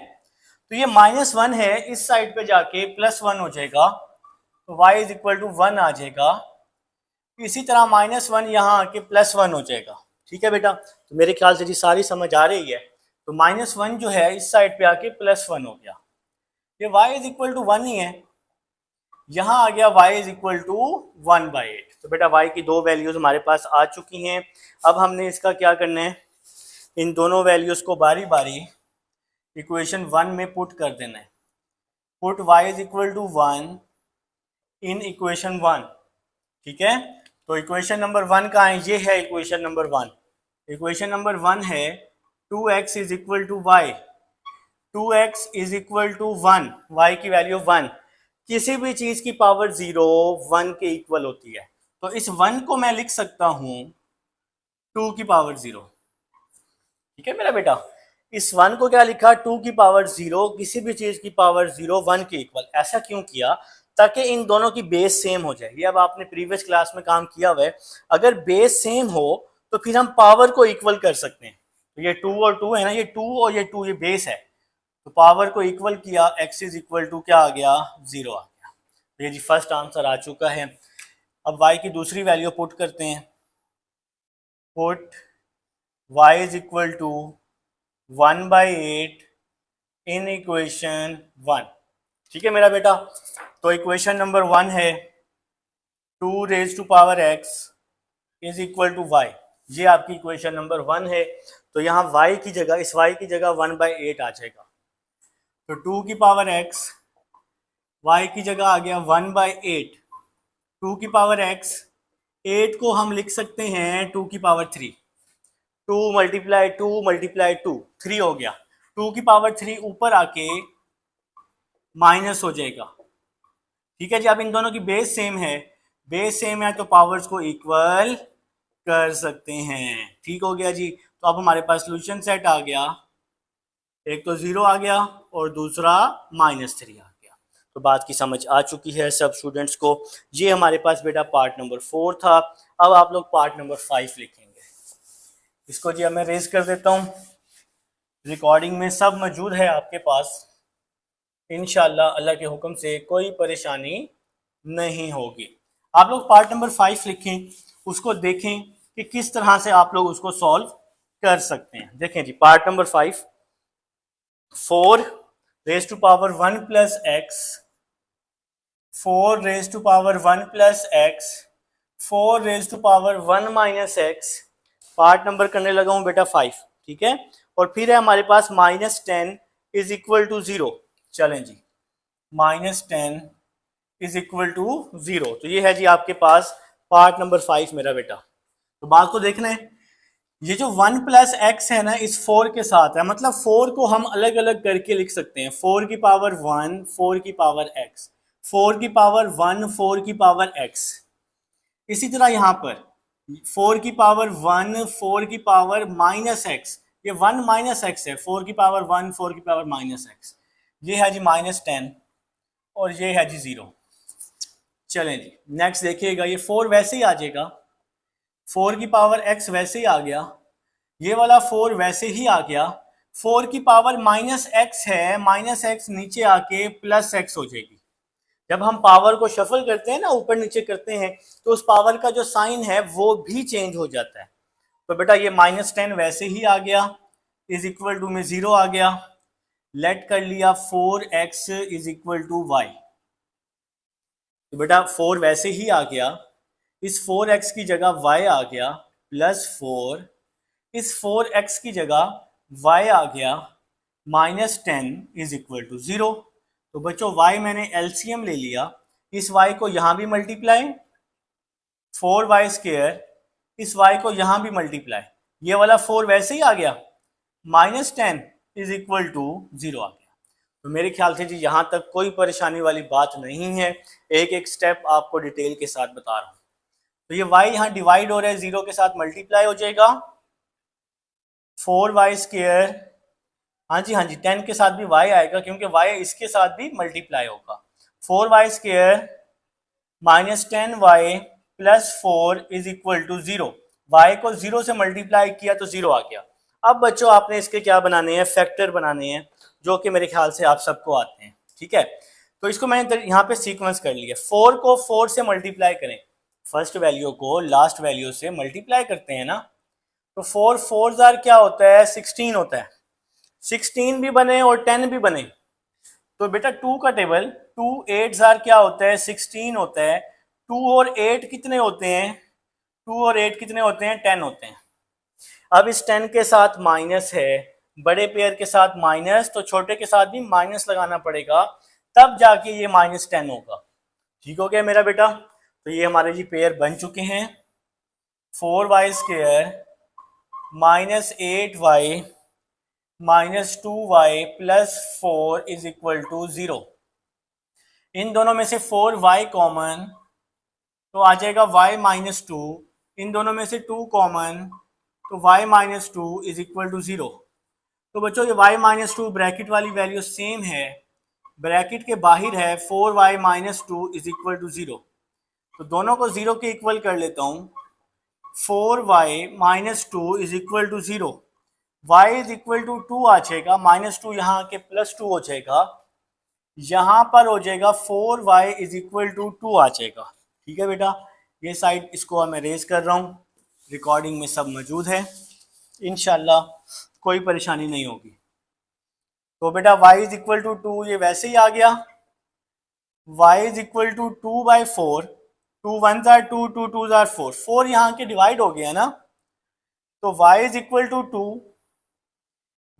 तो ये -1 है, इस साइड पे जाके +1 हो जाएगा, तो y इज इक्वल टू 1 आ जाएगा। इसी तरह -1 यहाँ आके +1 हो जाएगा। ठीक है बेटा, तो मेरे ख्याल से जी सारी समझ आ रही है। तो -1 जो है इस साइड पे आके +1 हो गया, ये y इज इक्वल टू 1 ही है, यहाँ आ गया y इज इक्वल टू 1/8। तो बेटा y की दो वैल्यूज हमारे पास आ चुकी हैं। अब हमने इसका क्या करना है, इन दोनों वैल्यूज को बारी बारी इक्वेशन 1 में पुट कर देना है। Put y is equal to 1 in equation 1। ठीक है, तो इक्वेशन नंबर 1 का है, ये है इक्वेशन नंबर 1। इक्वेशन नंबर 1 है 2x is equal to y, 2x is equal to 1, y की वैल्यू 1। किसी भी चीज की पावर 0 1 के इक्वल होती है, तो इस 1 को मैं लिख सकता हूं 2 की पावर 0। ठीक है मेरा बेटा, इस 1 को क्या लिखा, 2 की पावर 0, किसी भी चीज की पावर 0 1 के इक्वल। ऐसा क्यों किया, ताकि इन दोनों की बेस सेम हो जाए। ये अब आपने प्रीवियस क्लास में काम किया हुआ है, अगर बेस सेम हो तो फिर हम पावर को इक्वल कर सकते हैं। तो ये 2 और 2 है ना, ये 2 और ये 2, ये बेस है, तो पावर को इक्वल किया, x इज इक्वल टू क्या आ गया, 0 आ गया। तो ये जी फर्स्ट आंसर आ चुका है। अब y की दूसरी वैल्यू पुट करते हैं। Put y is equal to 1/8 in equation 1। ठीक है मेरा बेटा, तो इक्वेशन नंबर 1 है 2 raise to power x is equal to y। ये आपकी इक्वेशन नंबर 1 है। तो यहाँ y की जगह, इस y की जगह 1/8 आ जाएगा, तो 2 की पावर x, y की जगह आ गया 1/8, 2 की पावर x, 8 को हम लिख सकते हैं 2 की पावर 3, 2 मल्टीप्लाई 2 मल्टीप्लाई 2 3 हो गया, 2 की पावर 3 ऊपर आके माइनस हो जाएगा। ठीक है जी, अब इन दोनों की बेस सेम है, बेस सेम है तो पावर्स को इक्वल कर सकते हैं। ठीक हो गया जी, तो अब हमारे पास सोल्यूशन सेट आ गया, एक तो 0 आ गया और दूसरा -3 आ गया। तो बात की समझ आ चुकी है सब स्टूडेंट्स को। ये हमारे पास बेटा पार्ट नंबर 4 था। अब आप लोग पार्ट नंबर 5 लिखेंगे। इसको जी अब मैं रेज कर देता हूँ, रिकॉर्डिंग में सब मौजूद है आपके पास। इंशाल्लाह अल्लाह के हुक्म से कोई परेशानी नहीं होगी। आप लोग पार्ट नंबर 5 लिखें, उसको देखें कि किस तरह से आप लोग उसको सॉल्व कर सकते हैं। देखें जी, part number 5, 4 raise to power 1 plus X, 4 raise to power 1 plus X, 4 raise to power 1 minus X. Part number करने लगा हूं बेटा 5। ठीक है, और फिर है हमारे पास -10 इज इक्वल टू 0। चलें जी, -10 इज इक्वल टू 0। तो ये है जी आपके पास पार्ट नंबर 5 मेरा बेटा। तो बात को देखना है, ये जो 1 प्लस एक्स है ना, इस 4 के साथ है, मतलब 4 को हम अलग अलग करके लिख सकते हैं। 4 की पावर 1, 4 की पावर x, 4 की पावर 1, 4 की पावर x। इसी तरह यहाँ पर 4 की पावर 1, 4 की पावर -x, ये 1 माइनस एक्स है, 4 की पावर 1, 4 की पावर -x। ये है जी -10 और ये है जी 0। चलें जी, नेक्स्ट देखिएगा, ये 4 वैसे ही आ जाएगा, 4 की पावर x वैसे ही आ गया, ये वाला 4 वैसे ही आ गया, 4 की पावर माइनस एक्स है, माइनस एक्स नीचे आके प्लस एक्स हो जाएगी। जब हम पावर को शफल करते हैं ना, ऊपर नीचे करते हैं, तो उस पावर का जो साइन है वो भी चेंज हो जाता है। तो बेटा ये -10 वैसे ही आ गया, इज इक्वल टू में 0 आ गया। लेट कर लिया 4x is equal to y. तो बेटा 4 वैसे ही आ गया, इस 4x की जगह y आ गया +4, इस 4x की जगह y आ गया -10 इज इक्वल टू 0। तो बच्चों y मैंने एलसीएम ले लिया, इस y को यहां भी मल्टीप्लाई, 4y², इस y को यहां भी मल्टीप्लाई, ये वाला 4 वैसे ही आ गया, -10 इज इक्वल टू 0 आ गया। तो मेरे ख्याल से जी यहां तक कोई परेशानी वाली बात नहीं है, एक एक स्टेप आपको डिटेल के साथ बता रहा हूं। तो ये y यहाँ डिवाइड हो रहा है, 0 के साथ मल्टीप्लाई हो जाएगा, 4y², हाँ जी 10 के साथ भी y आएगा क्योंकि y इसके साथ भी मल्टीप्लाई होगा, 4y² -10y +4 is equal to 0। y को 0 से मल्टीप्लाई किया तो 0 आ गया। अब बच्चों आपने इसके क्या बनाने हैं, फैक्टर बनाने हैं, जो कि मेरे ख्याल से आप सबको आते हैं, ठीक है। तो इसको मैंने यहाँ पे सीक्वेंस कर लिया, 4 को 4 से मल्टीप्लाई करें, फर्स्ट वैल्यू को लास्ट वैल्यू से मल्टीप्लाई करते हैं ना, तो 4 4 क्या होता है, 16 होता है, 16 भी बने और 10 भी बने। तो बेटा 2 का टेबल, 2 8 क्या होता है, 16 होता है, 2 और 8 कितने होते हैं, 2 और 8 कितने होते हैं, 10 होते हैं। अब इस 10 के साथ माइनस है, बड़े पेयर के साथ माइनस, तो छोटे के साथ भी माइनस लगाना पड़ेगा, तब जाके ये -10 होगा। ठीक हो गया मेरा बेटा। तो ये हमारे जी पेयर बन चुके हैं, 4y² -8y -2y +4 is equal to 0। इन दोनों में से 4y कॉमन, तो आ जाएगा y -2, इन दोनों में से 2 कॉमन, तो y -2 इज इक्वल टू 0। तो बच्चों ये y -2 ब्रैकेट वाली वैल्यू सेम है, ब्रैकेट के बाहर है 4y -2 इज इक्वल टू 0। तो दोनों को 0 के इक्वल कर लेता हूँ, 4y -2 is equal to 0, y is equal to 2 आ जाएगा, -2 यहाँ के +2 हो जाएगा, यहाँ पर हो जाएगा 4y इज इक्वल टू 2 आ जाएगा। ठीक है बेटा, ये साइड इसको मैं रेज कर रहा हूँ, रिकॉर्डिंग में सब मौजूद है, इंशाल्लाह कोई परेशानी नहीं होगी। तो बेटा y इज इक्वल टू 2 ये वैसे ही आ गया, y is equal to 2/4, 2 1s are 2, 2 2s are 4, 4 यहाँ के डिवाइड हो गया ना, तो y is equal to 2,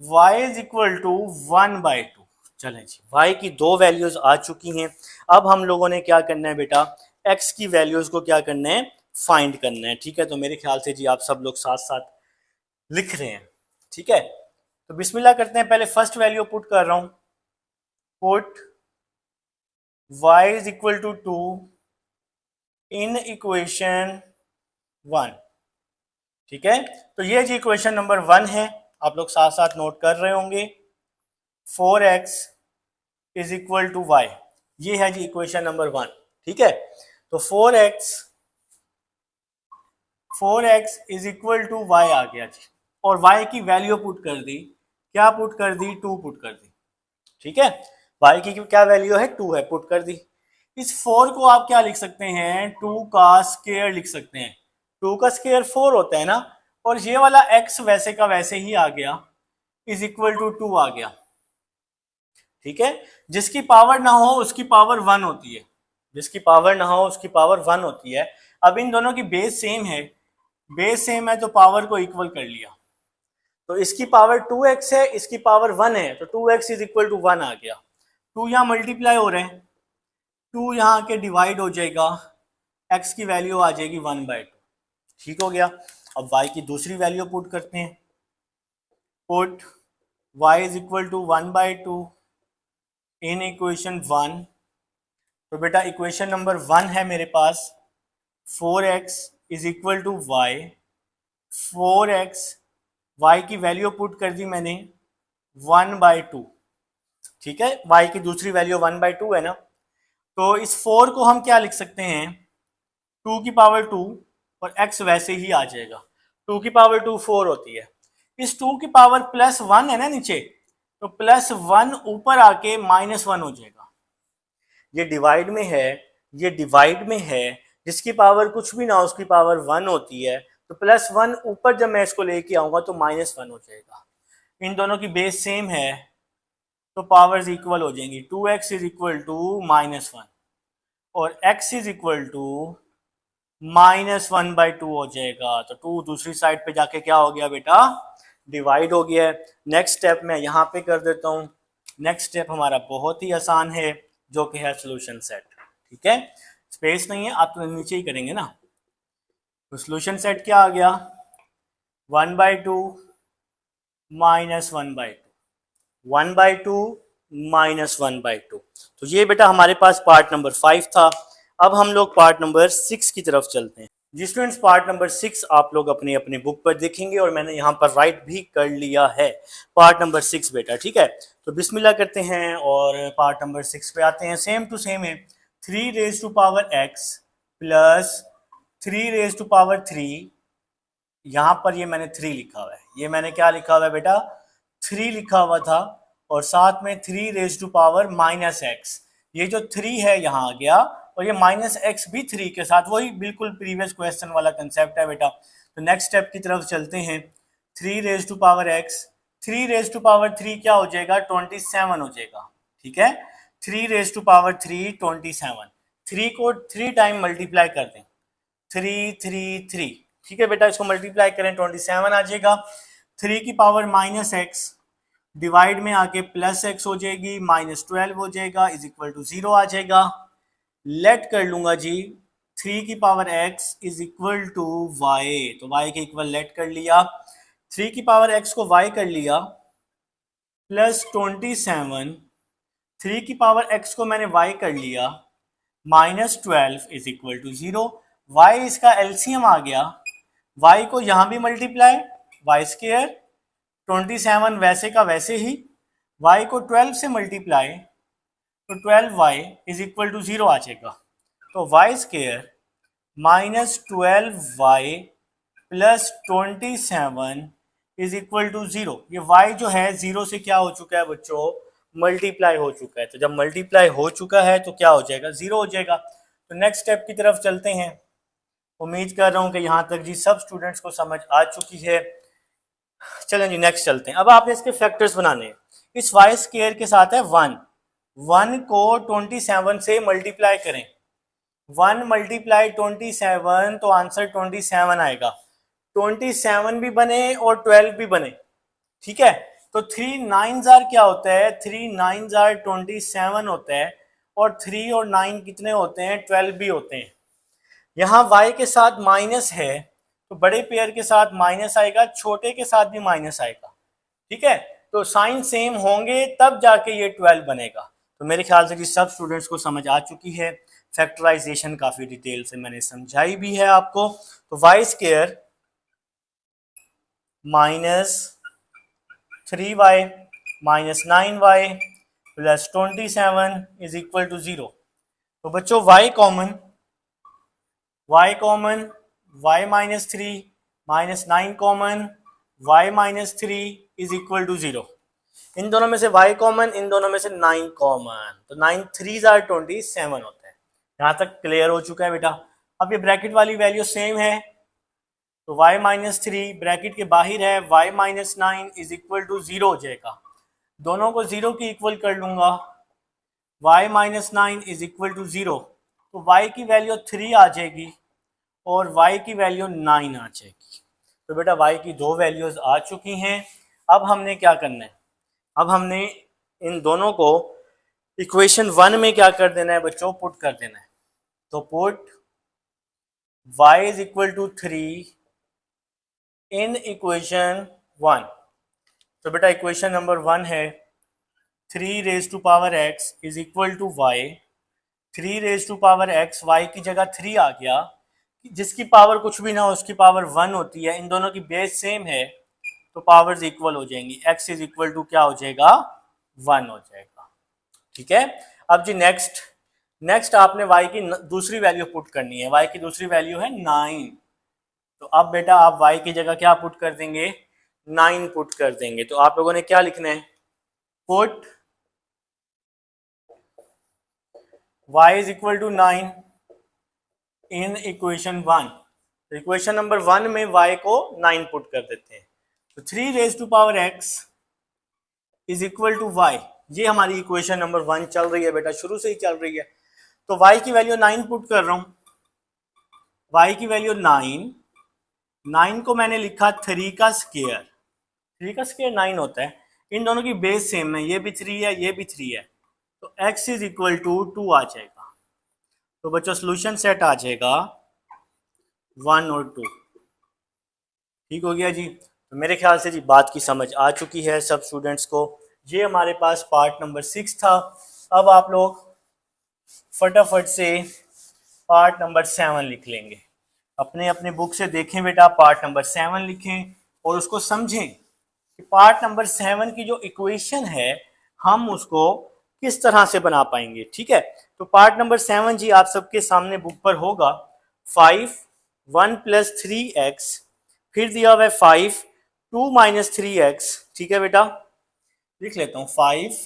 y is equal to 1/2। चलें जी, y की दो वैल्यूज आ चुकी हैं। अब हम लोगों ने क्या करना है बेटा, x की वैल्यूज को क्या करना है, फाइंड करना है। ठीक है, तो मेरे ख्याल से जी आप सब लोग साथ साथ लिख रहे हैं। ठीक है, तो बिस्मिल्लाह करते हैं, पहले फर्स्ट वैल्यू पुट कर रहा हूं, put y is equal to 2 in equation 1। ठीक है, तो ये जी इक्वेशन नंबर 1 है, आप लोग साथ साथ नोट कर रहे होंगे, 4x is equal to y, ये है जी इक्वेशन नंबर 1। ठीक है, तो 4x is equal to y आ गया जी, और y की वैल्यू पुट कर दी, क्या पुट कर दी, 2 पुट कर दी। ठीक है, y की क्या वैल्यू है, 2 है, पुट कर दी। इस 4 को आप क्या लिख सकते हैं, 2 का स्क्वायर लिख सकते हैं, 2 का स्क्वायर 4 होता है ना, और ये वाला x वैसे का वैसे ही आ गया, इज इक्वल टू 2 आ गया। ठीक है, जिसकी पावर ना हो उसकी पावर 1 होती है, जिसकी पावर ना हो उसकी पावर 1 होती है। अब इन दोनों की बेस सेम है, बेस सेम है तो पावर को इक्वल कर लिया, तो इसकी पावर 2x है, इसकी पावर 1 है, तो 2x इज इक्वल टू 1 आ गया। 2 यहाँ मल्टीप्लाई हो रहे हैं, 2 यहाँ के डिवाइड हो जाएगा, x की वैल्यू आ जाएगी 1/2। ठीक हो गया। अब y की दूसरी वैल्यू पुट करते हैं, put y is equal to 1/2 in equation 1। तो बेटा इक्वेशन नंबर 1 है मेरे पास, 4x is equal to y, 4x y की वैल्यू पुट कर दी मैंने 1/2। ठीक है, y की दूसरी वैल्यू 1/2 है ना, तो इस 4 को हम क्या लिख सकते हैं, 2 की पावर 2, और x वैसे ही आ जाएगा, 2 की पावर 2 4 होती है, इस 2 की पावर +1 है ना नीचे, तो +1 ऊपर आके -1 हो जाएगा। ये डिवाइड में है, ये डिवाइड में है, जिसकी पावर कुछ भी ना हो उसकी पावर 1 होती है, तो +1 ऊपर जब मैं इसको लेके आऊंगा तो -1 हो जाएगा। इन दोनों की बेस सेम है तो पावर्स इक्वल हो जाएंगी। 2x इज इक्वल टू -1 और x इज इक्वल टू -1/2 हो जाएगा। तो 2 दूसरी साइड पे जाके क्या हो गया बेटा, डिवाइड हो गया है। नेक्स्ट स्टेप मैं यहाँ पे कर देता हूँ। नेक्स्ट स्टेप हमारा बहुत ही आसान है, जो कि है सोल्यूशन सेट। ठीक है, स्पेस नहीं है, आप तो नीचे ही करेंगे ना। तो सोल्यूशन सेट क्या आ गया, 1/2 -1/2, 1/2 -1/2। तो ये बेटा हमारे पास पार्ट नंबर 5 था। अब हम लोग पार्ट नंबर 6 की तरफ चलते हैं। जी स्टूडेंट्स, पार्ट नंबर 6 आप लोग अपनी अपनी बुक पर देखेंगे और मैंने यहाँ पर राइट भी कर लिया है। पार्ट नंबर 6 बेटा, ठीक है। तो बिस्मिल्लाह करते हैं और पार्ट नंबर 6 पे आते हैं। सेम टू सेम है, 3⁻x प्लस 3⁻3। यहाँ पर ये मैंने 3 लिखा हुआ है, ये मैंने क्या लिखा हुआ है बेटा, 3 लिखा हुआ था, और साथ में 3⁻⁻x। ये जो 3 है यहाँ आ गया, और ये -x भी 3 के साथ, वही बिल्कुल प्रीवियस क्वेश्चन वाला कंसेप्ट है बेटा। तो नेक्स्ट स्टेप की तरफ चलते हैं। 3⁻x, 3⁻3 क्या हो जाएगा, 27 हो जाएगा। ठीक है, 3⁻3 27, 3 को 3 टाइम मल्टीप्लाई कर दें, 3 ठीक है बेटा, इसको मल्टीप्लाई करें 27 आ जाएगा। 3 की पावर -x डिवाइड में आके +x हो जाएगी, -12 हो जाएगा, इज इक्वल टू 0 आ जाएगा। लेट कर लूंगा जी, 3 की power x is equal to y, तो y के इक्वल लेट कर लिया। 3 की पावर x को y कर लिया +27, 3 की पावर x को मैंने y कर लिया -12 इज इक्वल टू 0। y इसका एलसीएम आ गया, y को यहां भी मल्टीप्लाई, वाई स्क्वायर 27 वैसे का वैसे ही, y को 12 से मल्टीप्लाई तो 12y इज इक्वल टू 0 आ जाएगा। तो y square -12y plus 27 is equal to 0। ये y जो है 0 से क्या हो चुका है बच्चों, मल्टीप्लाई हो चुका है। तो जब मल्टीप्लाई हो चुका है तो क्या हो जाएगा, 0 हो जाएगा। तो नेक्स्ट स्टेप की तरफ चलते हैं। उम्मीद कर रहा हूं कि यहाँ तक जी सब स्टूडेंट्स को समझ आ चुकी है। चलें जी नेक्स्ट चलते हैं। अब आपने इसके फैक्टर्स बनाने हैं। इस वाई स्क्वायर के साथ है 1 को 27 से मल्टीप्लाई करें, 1 × 27 तो आंसर 27 आएगा। 27 भी बने और 12 भी बने, ठीक है। तो 3 9s क्या होता है, 3 9s 27 होता है, और 3 और 9 कितने होते हैं, 12 भी होते हैं। यहाँ y के साथ माइनस है तो बड़े पेयर के साथ माइनस आएगा, छोटे के साथ भी माइनस आएगा, ठीक है। तो साइन सेम होंगे तब जाके ये 12 बनेगा। तो मेरे ख्याल से कि सब स्टूडेंट्स को समझ आ चुकी है। फैक्टराइजेशन काफी डिटेल से मैंने समझाई भी है आपको। तो y square -3y -9y plus 27 is equal to 0। तो बच्चों y common, y -3 -9 common, y -3 is equal to 0। इन दोनों में से y कॉमन, इन दोनों में से 9 कॉमन, तो 9 3s 27 होता है। यहां तक क्लियर हो चुका है बेटा। अब ये ब्रैकेट वाली वैल्यू सेम है, तो y -3 ब्रैकेट के बाहर है, y -9 इज इक्वल टू 0 हो जाएगा। दोनों को 0 की इक्वल कर लूंगा, y -9 इज इक्वल टू 0, तो y की वैल्यू 3 आ जाएगी और y की वैल्यू 9 आ जाएगी। तो बेटा y की दो वैल्यूज आ चुकी हैं। अब हमने क्या करना है, अब हमने इन दोनों को इक्वेशन 1 में क्या कर देना है बच्चों, पुट कर देना है। तो put y is equal to 3 in equation 1। तो बेटा इक्वेशन नंबर 1 है 3⁻x is equal to y, 3⁻x, y की जगह 3 आ गया, जिसकी पावर कुछ भी ना हो उसकी पावर 1 होती है। इन दोनों की बेस सेम है तो पावर्स इक्वल हो जाएंगी। x इज इक्वल टू क्या हो जाएगा, 1 हो जाएगा, ठीक है। अब जी नेक्स्ट आपने y की दूसरी वैल्यू पुट करनी है। y की दूसरी वैल्यू है 9। तो अब बेटा आप y की जगह क्या पुट कर देंगे, 9 पुट कर देंगे। तो आप लोगों ने क्या लिखना है, put y is equal to 9 in equation 1। Equation number 1 में y को 9 पुट कर देते हैं। तो 3 raise to power x is equal to y, ये हमारी इक्वेशन नंबर 1 चल रही है बेटा, शुरू से ही चल रही है। तो y की वैल्यू 9 पुट कर रहा हूं, y की वैल्यू 9 को मैंने लिखा 3 का स्क्वायर, 3 का स्क्वायर 9 होता है। इन दोनों की बेस सेम है, ये भी 3 है ये भी 3 है, तो x इज इक्वल टू 2 आ जाएगा। तो बच्चों सोल्यूशन सेट आ जाएगा 1 और 2। ठीक हो गया जी। तो मेरे ख्याल से जी बात की समझ आ चुकी है सब स्टूडेंट्स को। ये हमारे पास पार्ट नंबर 6 था। अब आप लोग फटाफट से पार्ट नंबर 7 लिख लेंगे। अपने अपने बुक से देखें बेटा, पार्ट नंबर 7 लिखें और उसको समझें कि पार्ट नंबर 7 की जो इक्वेशन है हम उसको किस तरह से बना पाएंगे। ठीक है, तो पार्ट नंबर 7 जी आप सबके सामने बुक पर होगा। 5 1 प्लस 3x, फिर दिया हुआ है 5 2 माइनस 3x। ठीक है बेटा, लिख लेता हूं 5,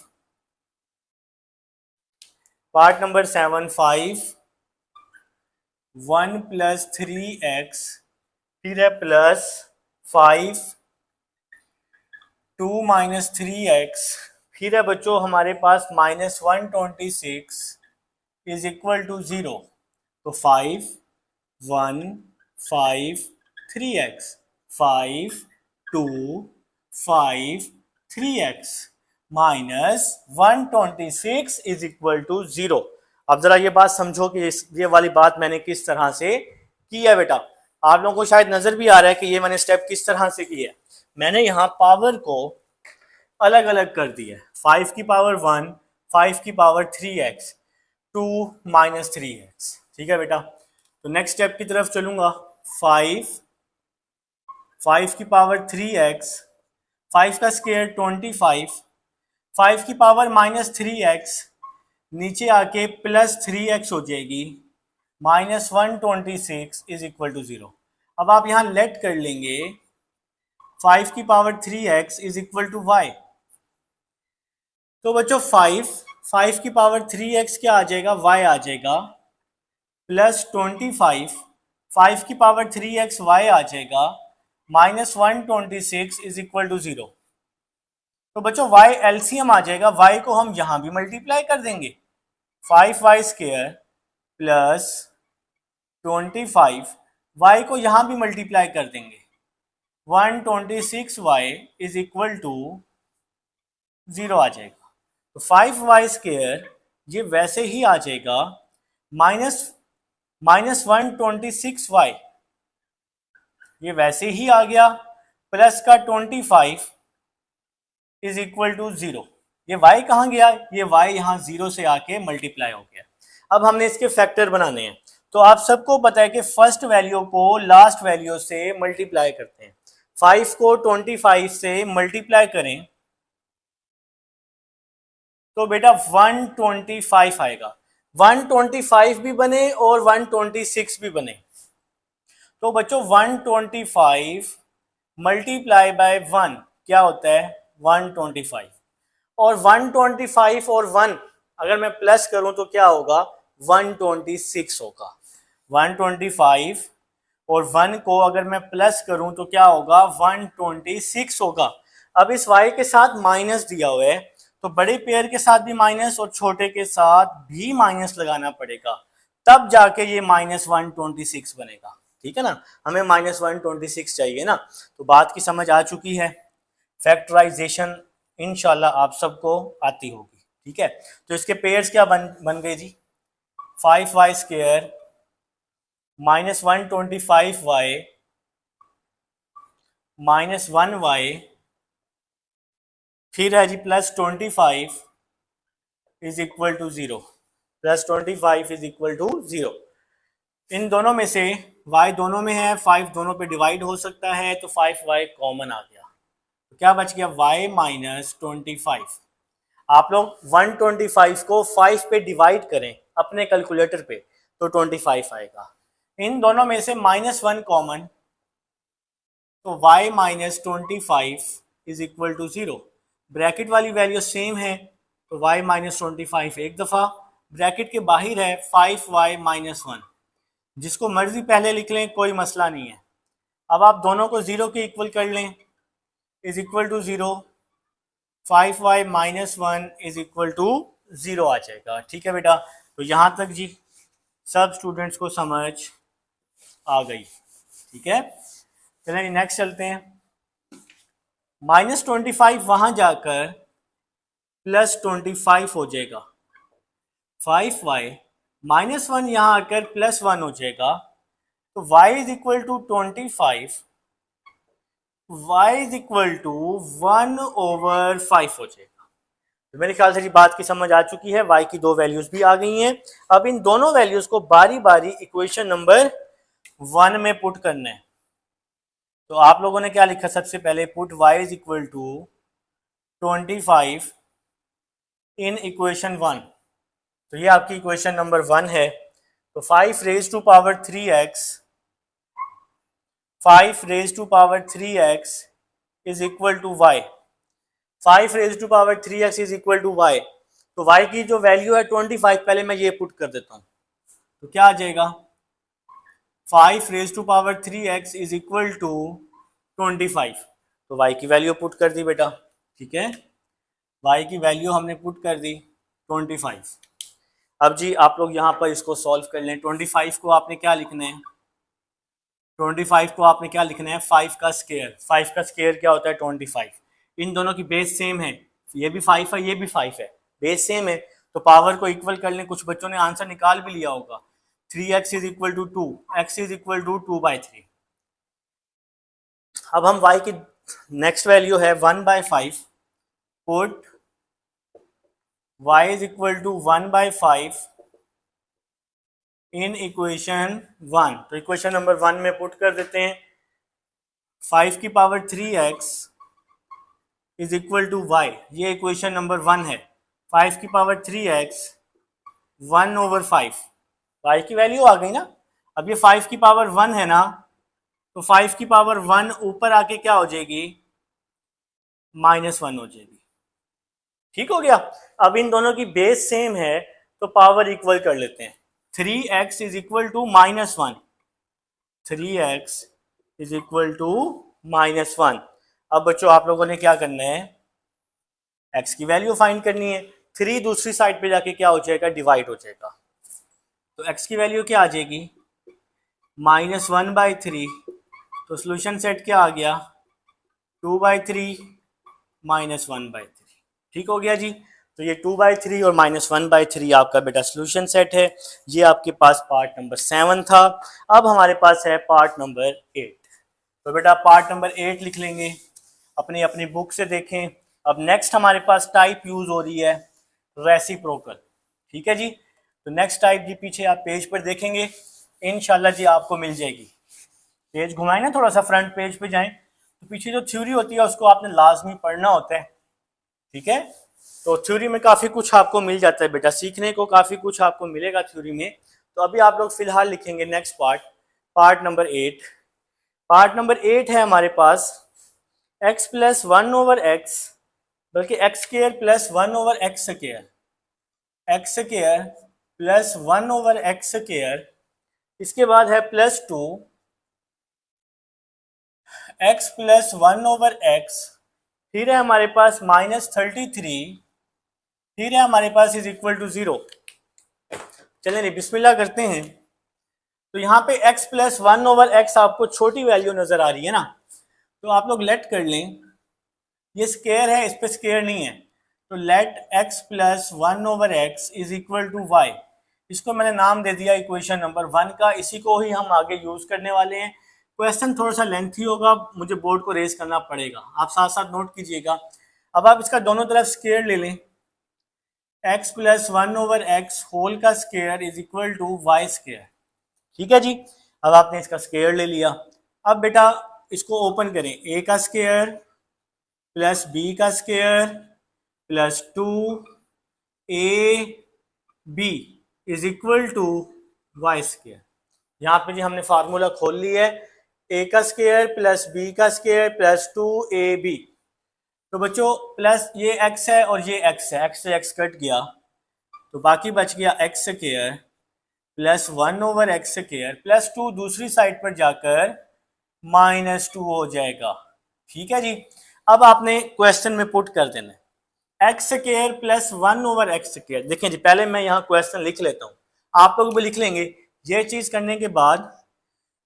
पार्ट नंबर 7 5 1 प्लस 3x, फिर है प्लस 5 2 माइनस 3x, फिर है बच्चों हमारे पास माइनस 126 इज इक्वल टू 0। तो 5 1 5 3x, 5 2 5 3x minus 126 is equal to 0। अब जरा ये बात समझो कि ये वाली बात मैंने किस तरह से की है बेटा। आप लोगों को शायद नजर भी आ रहा है कि ये मैंने स्टेप किस तरह से की है। मैंने यहाँ पावर को अलग अलग कर दिया है, 5 की पावर 1, 5 की पावर 3x, 2 माइनस 3x। ठीक है बेटा, तो नेक्स्ट स्टेप की तरफ चलूंगा। 5 की पावर 3x, 5 का स्क्वायर 25, 5 की पावर माइनस 3x, नीचे आके प्लस 3x हो जाएगी, माइनस 126 इज इक्वल टू 0। अब आप यहां लेट कर लेंगे 5 की power 3x is equal to y। तो बच्चों 5 की पावर 3x क्या आ जाएगा, y आ जाएगा, प्लस 25 5 की पावर 3x y आ जाएगा, माइनस 126 इज इक्वल टू 0। तो बच्चों y एलसीएम आ जाएगा, y को हम यहां भी मल्टीप्लाई कर देंगे, 5y स्क्वायर प्लस 25 y को यहां भी मल्टीप्लाई कर देंगे, 126y इज इक्वल टू 0 आ जाएगा। तो 5y स्क्वायर ये वैसे ही आ जाएगा, माइनस 126y ये वैसे ही आ गया, प्लस का 25 इज इक्वल टू 0। ये y कहाँ गया, ये y यहाँ 0 से आके मल्टीप्लाई हो गया। अब हमने इसके फैक्टर बनाने हैं। तो आप सबको पता है कि फर्स्ट वैल्यू को लास्ट वैल्यू से मल्टीप्लाई करते हैं। 5 को 25 से मल्टीप्लाई करें तो बेटा 125 आएगा, 125 भी बने और 126 भी बने। तो बच्चों 125 मल्टीप्लाई बाय 1 क्या होता है, 125। और 125 और 1 अगर मैं प्लस करूं तो क्या होगा, 126 होगा। 125 और 1 को अगर मैं प्लस करूं तो क्या होगा, 126 होगा। अब इस y के साथ माइनस दिया हुआ है, तो बड़े पेयर के साथ भी माइनस और छोटे के साथ भी माइनस लगाना पड़ेगा, तब जाके ये माइनस 126 बनेगा। ठीक है ना, हमें माइनस 126 चाहिए ना। तो बात की समझ आ चुकी है, फैक्टराइजेशन इंशाल्लाह आप सबको आती होगी। ठीक है, तो इसके पेयर्स क्या बन गए जी, 5y square minus 125y minus 1y, फिर है जी plus 25 is equal to 0, plus 25 is equal to 0। इन दोनों में से y दोनों में है, 5 दोनों पे डिवाइड हो सकता है, तो 5y कॉमन आ गया, तो क्या बच गया, y माइनस 25। आप लोग 125 को 5 पे डिवाइड करें अपने कैलकुलेटर पे तो 25 आएगा। इन दोनों में से -1 कॉमन, तो y minus 25 is equal to 0। Bracket वाली वैल्यू सेम है, तो y माइनस 25 एक दफ़ा, ब्रैकेट के बाहर है 5y माइनस 1, जिसको मर्जी पहले लिख लें, कोई मसला नहीं है। अब आप दोनों को 0 के इक्वल कर लें, is equal to 0, 5y minus 1 is equal to 0 आ जाएगा। ठीक है बेटा, तो यहाँ तक जी सब स्टूडेंट्स को समझ आ गई। ठीक है, चलिए नेक्स्ट चलते हैं। -25 वहां जाकर +25 हो जाएगा, 5y माइनस 1 यहाँ आकर +1 हो जाएगा, तो y is equal to 25, y is equal to 1/5 हो जाएगा। तो मेरे ख्याल से जी बात की समझ आ चुकी है, y की दो वैल्यूज भी आ गई हैं। अब इन दोनों वैल्यूज को बारी बारी इक्वेशन नंबर 1 में पुट करना है। तो आप लोगों ने क्या लिखा, सबसे पहले put y is equal to 25 in equation 1। तो ये आपकी इक्वेशन नंबर 1 है। तो 5 raise to power 3x, 5 raise to power 3x is equal to y, 5 raise to power 3x is equal to y। तो y की जो वैल्यू है 25, पहले मैं ये पुट कर देता हूँ, तो क्या आ जाएगा, 5 raise to power 3x is equal to 25। तो y की वैल्यू पुट कर दी बेटा। ठीक है, y की वैल्यू हमने पुट कर दी 25। अब जी आप लोग यहाँ पर इसको सॉल्व कर लें। 25 को आपने क्या लिखना है, 25 को आपने क्या लिखना है, 5 का स्क्वायर। 5 का स्क्वायर क्या होता है, 25। इन दोनों की बेस सेम है, ये भी 5 है, ये भी 5 है, बेस सेम है, तो पावर को इक्वल कर लें। कुछ बच्चों ने आंसर निकाल भी लिया होगा, 3x is equal to 2, x is equal to 2/3। अब हम y की नेक्स्ट वैल्यू है 1/5, put y is equal to 1/5 in equation 1। तो इक्वेशन नंबर 1 में पुट कर देते हैं, 5 की power 3x is equal to y, ये इक्वेशन नंबर 1 है। 5 की पावर 3x 1/5, y की वैल्यू आ गई ना। अब ये 5 की पावर 1 है ना, तो 5 की पावर 1 ऊपर आके क्या हो जाएगी, -1 हो जाएगी। ठीक हो गया। अब इन दोनों की बेस सेम है, तो पावर इक्वल कर लेते हैं। 3x is equal to -1, 3x is equal to -1। अब बच्चों आप लोगों ने क्या करना है, x की वैल्यू फाइंड करनी है। 3 दूसरी साइड पे जाके क्या हो जाएगा, डिवाइड हो जाएगा। तो x की वैल्यू क्या आ जाएगी, -1/3। तो सोल्यूशन सेट क्या आ गया, 2/3 -1/3। ठीक हो गया जी। तो ये 2/3 और -1/3 आपका बेटा सोल्यूशन सेट है। ये आपके पास पार्ट नंबर 7 था। अब हमारे पास है पार्ट नंबर 8। तो बेटा पार्ट नंबर 8 लिख लेंगे, अपनी अपनी बुक से देखें। अब नेक्स्ट हमारे पास टाइप यूज हो रही है रेसिप्रोकल। ठीक है जी, तो नेक्स्ट टाइप जी पीछे आप पेज पर देखेंगे, इंशाल्लाह जी आपको मिल जाएगी। पेज घुमाएं ना, थोड़ा सा फ्रंट पेज पे जाएं, तो पीछे जो थ्योरी होती है उसको आपने लाजमी पढ़ना होता है। ठीक है, तो थ्योरी में काफ़ी कुछ आपको मिल जाता है बेटा, सीखने को काफ़ी कुछ आपको मिलेगा थ्योरी में। तो अभी आप लोग फिलहाल लिखेंगे next part, part number 8। Part number 8 है हमारे पास x प्लस 1/x, बल्कि x square plus 1/x square, x square plus 1/x square. इसके बाद है +2 x प्लस 1/x, फिर है हमारे पास -33, फिर है हमारे पास इज इक्वल टू 0। चलें बिस्मिल्लाह करते हैं। तो यहाँ पे x प्लस 1/x आपको छोटी वैल्यू नजर आ रही है ना, तो आप लोग लेट कर लें, ये स्क्वायर है, इस पे स्क्वायर नहीं है, तो let x plus 1/x is equal to y। इसको मैंने नाम दे दिया इक्वेशन नंबर 1 का, इसी को ही हम आगे यूज करने वाले हैं। क्वेश्चन थोड़ा सा लेंथी होगा, मुझे बोर्ड को रेज करना पड़ेगा, आप साथ साथ नोट कीजिएगा। अब आप इसका दोनों तरफ स्क्वायर ले लें, x प्लस 1/x होल का square is equal to y square. ठीक है जी, अब आपने इसका स्क्वायर ले लिया। अब बेटा इसको ओपन करें, a का स्क्वायर प्लस b का square plus 2ab is equal to y square. यहाँ पे जी हमने फार्मूला खोल लिया है, ए का स्क्वायर प्लस बी का स्क्वायर प्लस 2ab। तो बच्चों प्लस ये x है और ये x है, x से x कट गया तो बाकी बच गया x square plus 1/x square plus 2 दूसरी साइड पर जाकर -2 हो जाएगा। ठीक है जी। अब आपने क्वेश्चन में पुट कर देना x square plus 1/x square. देखें जी, पहले मैं यहाँ क्वेश्चन लिख लेता हूँ, आप लोग भी लिख लेंगे। ये चीज करने के बाद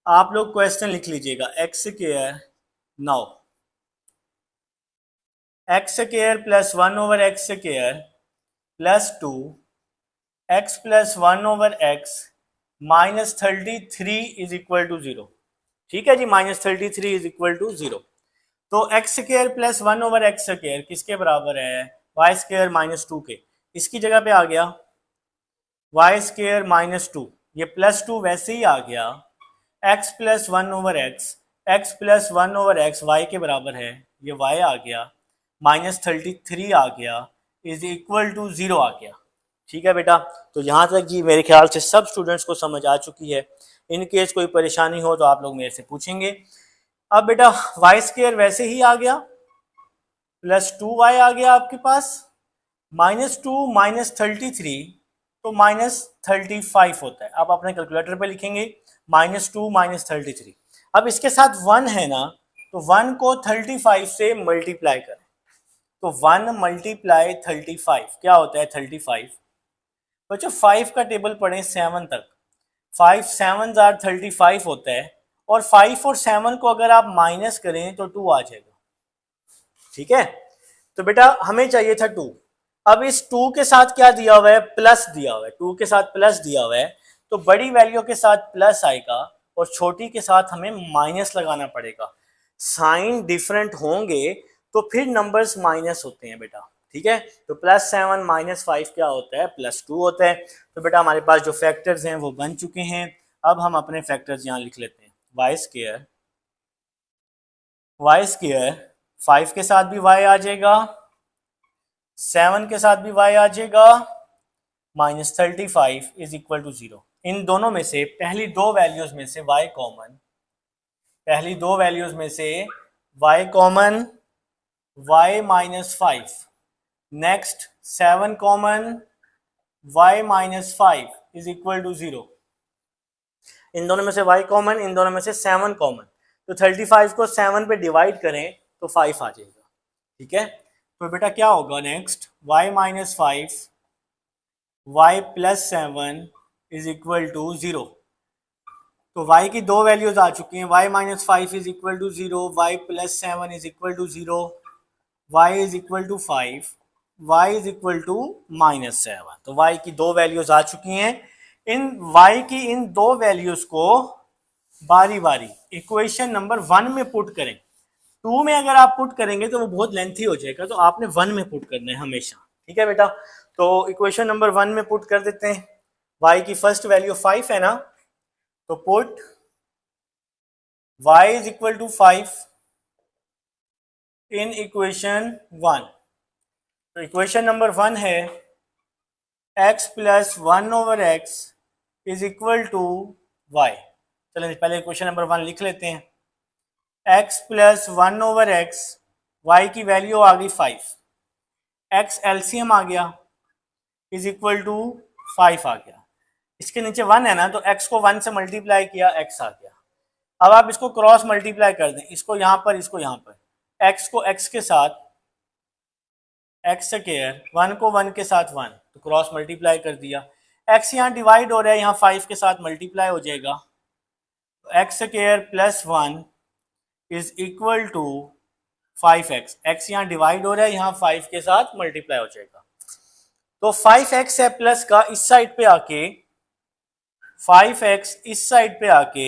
आप लोग क्वेश्चन लिख लीजिएगा x square, now x square plus 1/x square plus 2 x plus 1/x -33 is equal to 0। ठीक है जी, -33 इज इक्वल टू 0। तो x square plus 1/x square किसके बराबर है? वाई स्क्वायर -2 के। इसकी जगह पे आ गया वाई स्क्वायर -2, ये +2 वैसे ही आ गया। x plus 1/x, x plus 1/x y के बराबर है, ये y आ गया, -33 आ गया, इज इक्वल टू 0 आ गया। ठीक है बेटा, तो यहाँ तक जी मेरे ख्याल से सब स्टूडेंट्स को समझ आ चुकी है। इन केस कोई परेशानी हो तो आप लोग मेरे से पूछेंगे। अब बेटा वाई स्क्वायर वैसे ही आ गया, प्लस 2y आ गया आपके पास, -2 -33 तो -35 होता है। अब अपने कैलकुलेटर पे लिखेंगे -2 -33। अब इसके साथ 1 है ना, तो 1 को 35 से मल्टीप्लाई करें, तो 1 मल्टीप्लाई 35 क्या होता है? 35। बच्चों 5 का टेबल पढ़ें 7 तक, 5 7 आर 35 होता है, और 5 और 7 को अगर आप माइनस करें तो 2 आ जाएगा। ठीक है, तो बेटा हमें चाहिए था 2। अब इस 2 के साथ क्या दिया हुआ है? प्लस दिया हुआ है, 2 के साथ प्लस दिया हुआ है, तो बड़ी वैल्यू के साथ प्लस आएगा और छोटी के साथ हमें माइनस लगाना पड़ेगा। साइन डिफरेंट होंगे तो फिर नंबर्स माइनस होते हैं बेटा। ठीक है, तो +7 -5 क्या होता है? +2 होता है। तो बेटा हमारे पास जो फैक्टर्स हैं वो बन चुके हैं। अब हम अपने फैक्टर्स यहाँ लिख लेते हैं। वाई स्क्वायर 5 के साथ भी y आ जाएगा, 7 के साथ भी y आ जाएगा, -35 इज इक्वल टू 0। इन दोनों में से पहली दो वैल्यूज में से y कॉमन, पहली दो वैल्यूज में से y common, y -5, next 7 common, y -5 is equal to 0। इन दोनों में से y कॉमन, इन दोनों में से 7 कॉमन, तो 35 को 7 पे डिवाइड करें तो 5 आ जाएगा। ठीक है, तो बेटा क्या होगा next? y -5 y plus 7 is equal to 0। तो y की दो वैल्यूज आ चुकी हैं, y -5 is equal to 0, y plus 7 is equal to 0, y is equal to 5, y is equal to -7। तो y की दो वैल्यूज आ चुकी हैं। इन y की इन दो वैल्यूज को बारी बारी इक्वेशन नंबर 1 में पुट करें। 2 में अगर आप पुट करेंगे तो वो बहुत लेंथी हो जाएगा, तो आपने 1 में पुट करना है हमेशा। ठीक है बेटा, तो इक्वेशन नंबर 1 में पुट कर देते हैं। y की फर्स्ट वैल्यू 5 है ना, तो put y is equal to 5 in equation 1। तो इक्वेशन नंबर 1 है x plus 1/x is equal to y। चलिए पहले इक्वेशन नंबर 1 लिख लेते हैं। x प्लस 1/x, y की वैल्यू आ गई 5, x एलसीएम आ गया इज इक्वल टू 5 आ गया। इसके नीचे 1 है ना, तो x को 1 से मल्टीप्लाई किया, x आ गया। अब आप इसको क्रॉस मल्टीप्लाई कर दें, इसको यहां पर, इसको यहां पर, x को x के साथ x स्क्वायर, 1 को 1 के साथ 1, तो क्रॉस मल्टीप्लाई कर दिया। x यहाँ डिवाइड हो रहा है, यहाँ 5 के साथ मल्टीप्लाई हो जाएगा, तो x square plus 1 is equal to 5x। x यहाँ डिवाइड हो रहा है, यहाँ 5 के साथ मल्टीप्लाई हो जाएगा, तो 5x है प्लस का, इस साइड पे आके 5x इस साइड पे आके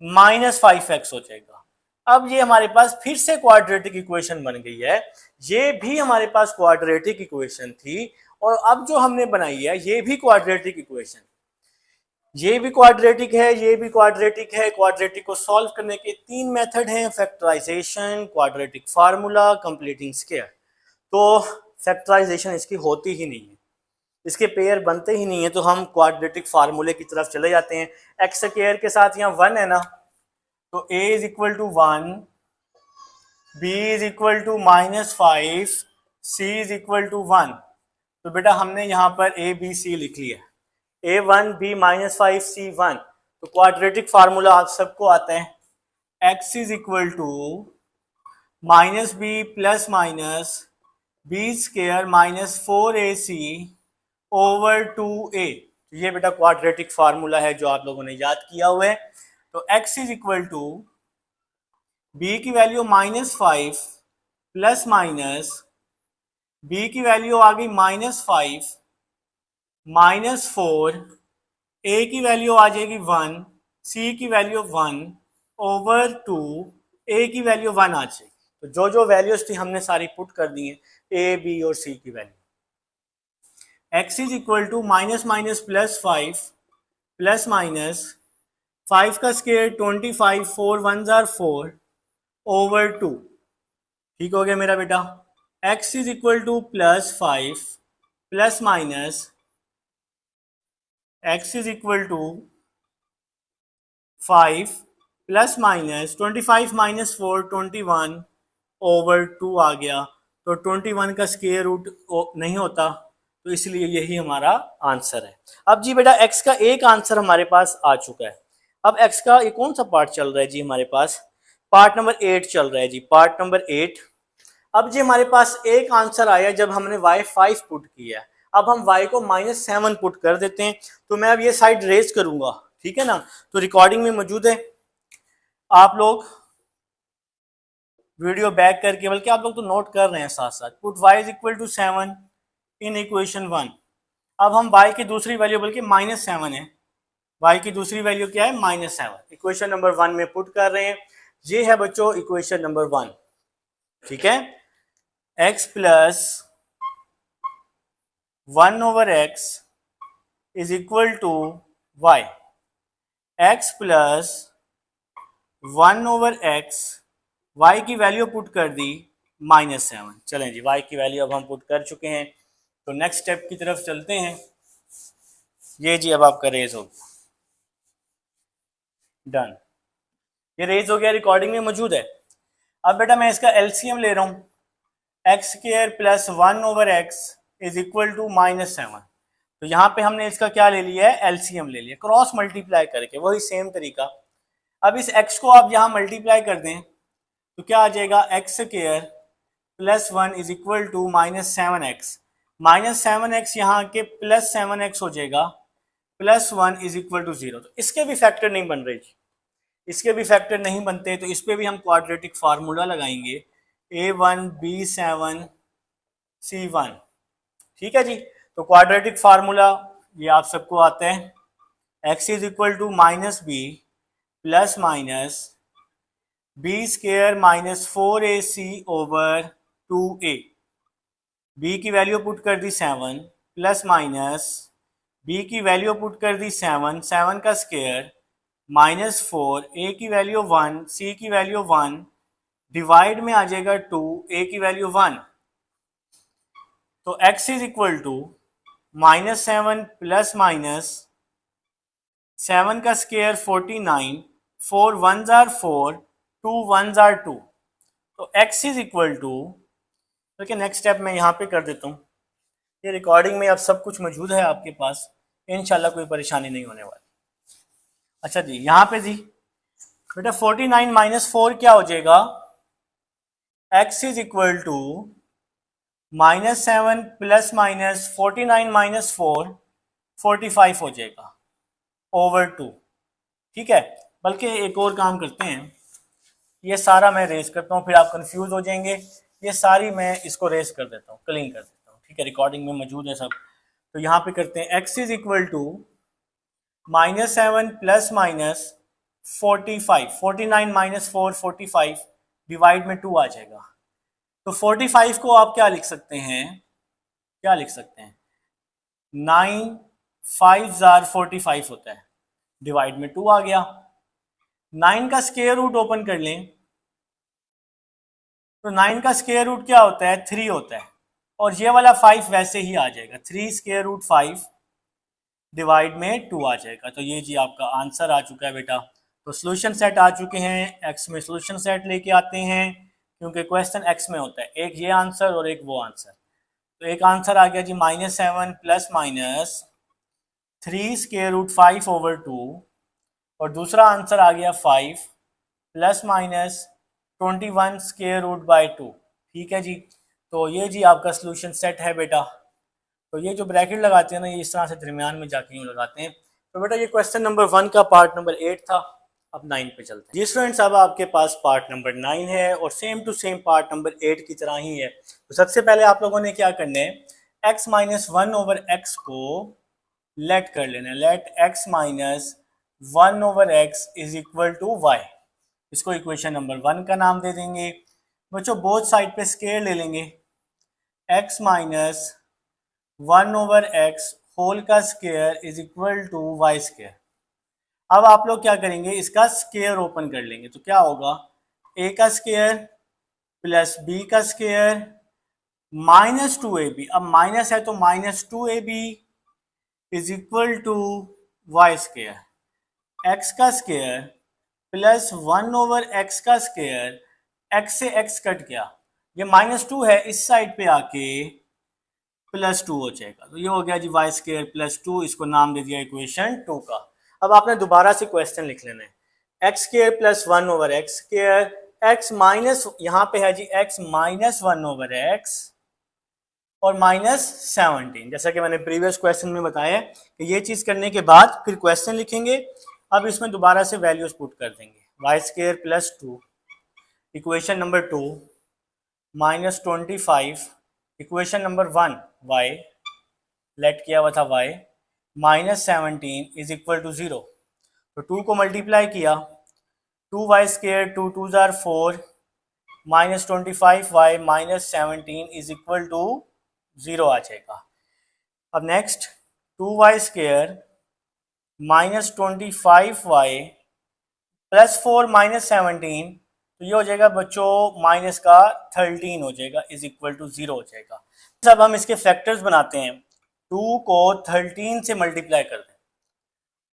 -5x हो जाएगा। अब ये हमारे पास फिर से क्वाड्रेटिक इक्वेशन बन गई है। ये भी हमारे पास क्वाड्रेटिक इक्वेशन थी, और अब जो हमने बनाई है ये भी क्वाड्रेटिक इक्वेशन, ये भी क्वाड्रेटिक है, ये भी क्वाड्रेटिक है। क्वाड्रेटिक को सॉल्व करने के 3 मेथड हैं, factorization, quadratic formula, completing square. तो फैक्टराइजेशन इसकी होती ही नहीं है, इसके पेयर बनते ही नहीं है, तो हम क्वाड्रेटिक फार्मूले की तरफ चले जाते हैं। एक्स स्क्वायर के साथ यहाँ 1 है ना, तो a is equal to 1, b is equal to -5, c is equal to 1। तो बेटा हमने यहाँ पर a b c लिख लिया, a1 b -5 c1। तो क्वाड्रेटिक फार्मूला आप सबको आता है, x is equal to minus B plus minus B square -4ac over 2a। ये बेटा क्वाड्रेटिक फार्मूला है जो आप लोगों ने याद किया हुआ है। तो x is equal to b की वैल्यू -5 प्लस माइनस b की वैल्यू आ गई -5 -4, a की वैल्यू आ जाएगी 1, c की वैल्यू 1 ओवर 2, a की वैल्यू 1 आ जाएगी। तो जो जो वैल्यूज थी हमने सारी पुट कर दी है, a b और c की value. x is equal to minus minus plus 5 plus minus 5 का स्क्वायर 25, 4 1 जार 4 ओवर 2। ठीक हो गया मेरा बेटा। x is equal to +5 plus minus x is equal to 5 plus minus 25 minus 4 21 over 2 आ गया। तो 21 का स्क्वायर रूट नहीं होता, तो इसलिए यही हमारा आंसर है। अब जी बेटा x का एक आंसर हमारे पास आ चुका है। अब x का ये कौन सा पार्ट चल रहा है जी हमारे पास? पार्ट नंबर 8 चल रहा है जी, पार्ट नंबर 8। अब जी हमारे पास एक आंसर आया जब हमने y5 पुट किया है। अब हम y को -7 पुट कर देते हैं। तो मैं अब ये साइड रेज करूंगा, ठीक है ना? तो रिकॉर्डिंग में मौजूद है, आप लोग वीडियो बैक करके, बल्कि आप लोग तो नोट कर रहे हैं साथ साथ। Put y is equal to 7 in equation 1। अब हम y की दूसरी वैल्यू, बल्कि -7 है, y की दूसरी वैल्यू क्या है? -7। इक्वेशन नंबर 1 में पुट कर रहे हैं। ये है बच्चों इक्वेशन नंबर 1, ठीक है? x plus 1 over x is equal to y। x plus 1 over x, y की वैल्यू पुट कर दी -7। चलें जी, y की वैल्यू अब हम पुट कर चुके हैं। तो नेक्स्ट स्टेप की तरफ चलते हैं। ये जी अब आपका रेज हो डन, ये रेज हो गया, रिकॉर्डिंग में मौजूद है। अब बेटा मैं इसका एलसीएम ले रहा हूँ, x² plus 1 over x is equal to -7। तो यहाँ पे हमने इसका क्या ले लिया है? एलसीएम ले लिया, क्रॉस मल्टीप्लाई करके, वही सेम तरीका। अब इस x को आप यहाँ मल्टीप्लाई कर दें तो क्या आ जाएगा? x² plus 1 is equal to -7x। -7x यहाँ के +7x हो जाएगा, प्लस 1 इज इक्वल टू 0। तो इसके भी फैक्टर नहीं बन रहे जी, इसके भी फैक्टर नहीं बनते। तो इस पे भी हम क्वाड्रेटिक फार्मूला लगाएंगे, a1 b7 c1। ठीक है जी। तो क्वाड्रेटिक फार्मूला ये आप सबको आता है, x is equal to -b plus minus b² -4ac over 2a। b की वैल्यू पुट कर दी 7 प्लस माइनस b की वैल्यू पुट कर दी 7, 7 का स्क्वायर -4, a की वैल्यू 1, c की वैल्यू 1, डिवाइड में आ जाएगा 2, a की वैल्यू 1। तो x is equal to -7 plus minus 7 का स्क्वायर 49, 4 1 जार 4, 2 1 जार 2। तो x इज इक्वल टू, देखिए नेक्स्ट स्टेप मैं यहाँ पे कर देता हूँ। ये रिकॉर्डिंग में अब सब कुछ मौजूद है आपके पास, इंशाल्लाह कोई परेशानी नहीं होने वाली। अच्छा जी, यहाँ पे जी बेटा 49 माइनस 4 क्या हो जाएगा? x is equal to -7 plus minus 49 minus 4 45 हो जाएगा ओवर 2। ठीक है, बल्कि एक और काम करते हैं, ये सारा मैं रेस करता हूँ, फिर आप कंफ्यूज हो जाएंगे। ये सारी मैं इसको रेस कर देता हूँ, क्लीन कर देता हूँ। ठीक है, रिकॉर्डिंग में मौजूद है सब। तो यहाँ पे करते हैं, x is equal to -7 plus minus 45, 49 minus 4 45, divide में 2 आ जाएगा। तो 45 को आप क्या लिख सकते हैं? क्या लिख सकते हैं? 9 5 जार 45 होता है, डिवाइड में 2 आ गया। 9 का स्क्वायर रूट ओपन कर लें तो 9 का स्क्वायर रूट क्या होता है? 3 होता है, और ये वाला 5 वैसे ही आ जाएगा, 3 स्क्वायर रूट 5 डिवाइड में 2 आ जाएगा। तो ये जी आपका आंसर आ चुका है बेटा, तो सोल्यूशन सेट आ चुके हैं, एक्स में सोल्यूशन सेट लेके आते हैं क्योंकि क्वेश्चन एक्स में होता है, एक ये आंसर और एक वो आंसर। तो एक आंसर आ गया जी -7 प्लस माइनस 3√5/2 और दूसरा आंसर आ गया 5 प्लस माइनस 21√2। ठीक है जी, तो ये जी आपका सोल्यूशन सेट है बेटा। तो ये जो ब्रैकेट लगाते हैं ना, ये इस तरह से दरमियान में जाके यूँ लगाते हैं। तो बेटा ये क्वेश्चन नंबर 1 का पार्ट नंबर 8 था। अब 9 पे चलते हैं जी स्टूडेंट्स। अब आपके पास पार्ट नंबर 9 है और same to same part number 8 की तरह ही है। तो सबसे पहले आप लोगों ने क्या करना है, x माइनस 1/x को लेट कर लेना है। Let x minus 1/x is equal to y। इसको इक्वेशन नंबर 1 का नाम दे देंगे। बच्चों बोथ साइड पे स्केयर ले लेंगे, x माइनस 1/x होल का square is equal to y square. अब आप लोग क्या करेंगे, इसका स्केयर ओपन कर लेंगे। तो क्या होगा, a का स्केयर प्लस b का स्केयर माइनस 2ab। अब माइनस है तो minus 2ab is equal to y square. x का स्केयर प्लस 1/x का स्केयर, x से x कट गया, ये -2 है, इस साइड पे आके +2 हो जाएगा। तो ये हो गया जी वाई स्केयर प्लस 2, इसको नाम दे दिया इक्वेशन 2 का। अब आपने दोबारा से क्वेश्चन लिख लेना है, x square plus 1/x square, x minus यहाँ पे है जी x माइनस 1/x और -17। जैसा कि मैंने प्रीवियस क्वेश्चन में बताया कि ये चीज़ करने के बाद फिर क्वेश्चन लिखेंगे। अब इसमें दोबारा से वैल्यूज पुट कर देंगे, y square plus 2 equation number 2 -25 equation number 1 y let किया हुआ था y -17 इज इक्वल टू 0। तो 2 को मल्टीप्लाई किया, 2y स्केयर 2 2 जार 4 -25y -17 इज इक्वल टू 0 आ जाएगा। अब next 2y square -25y plus 4 -17, तो ये हो जाएगा बच्चों माइनस का 13 हो जाएगा, इज इक्वल टू 0 हो जाएगा। अब हम इसके फैक्टर्स बनाते हैं, 2 को 13 से मल्टीप्लाई कर दें,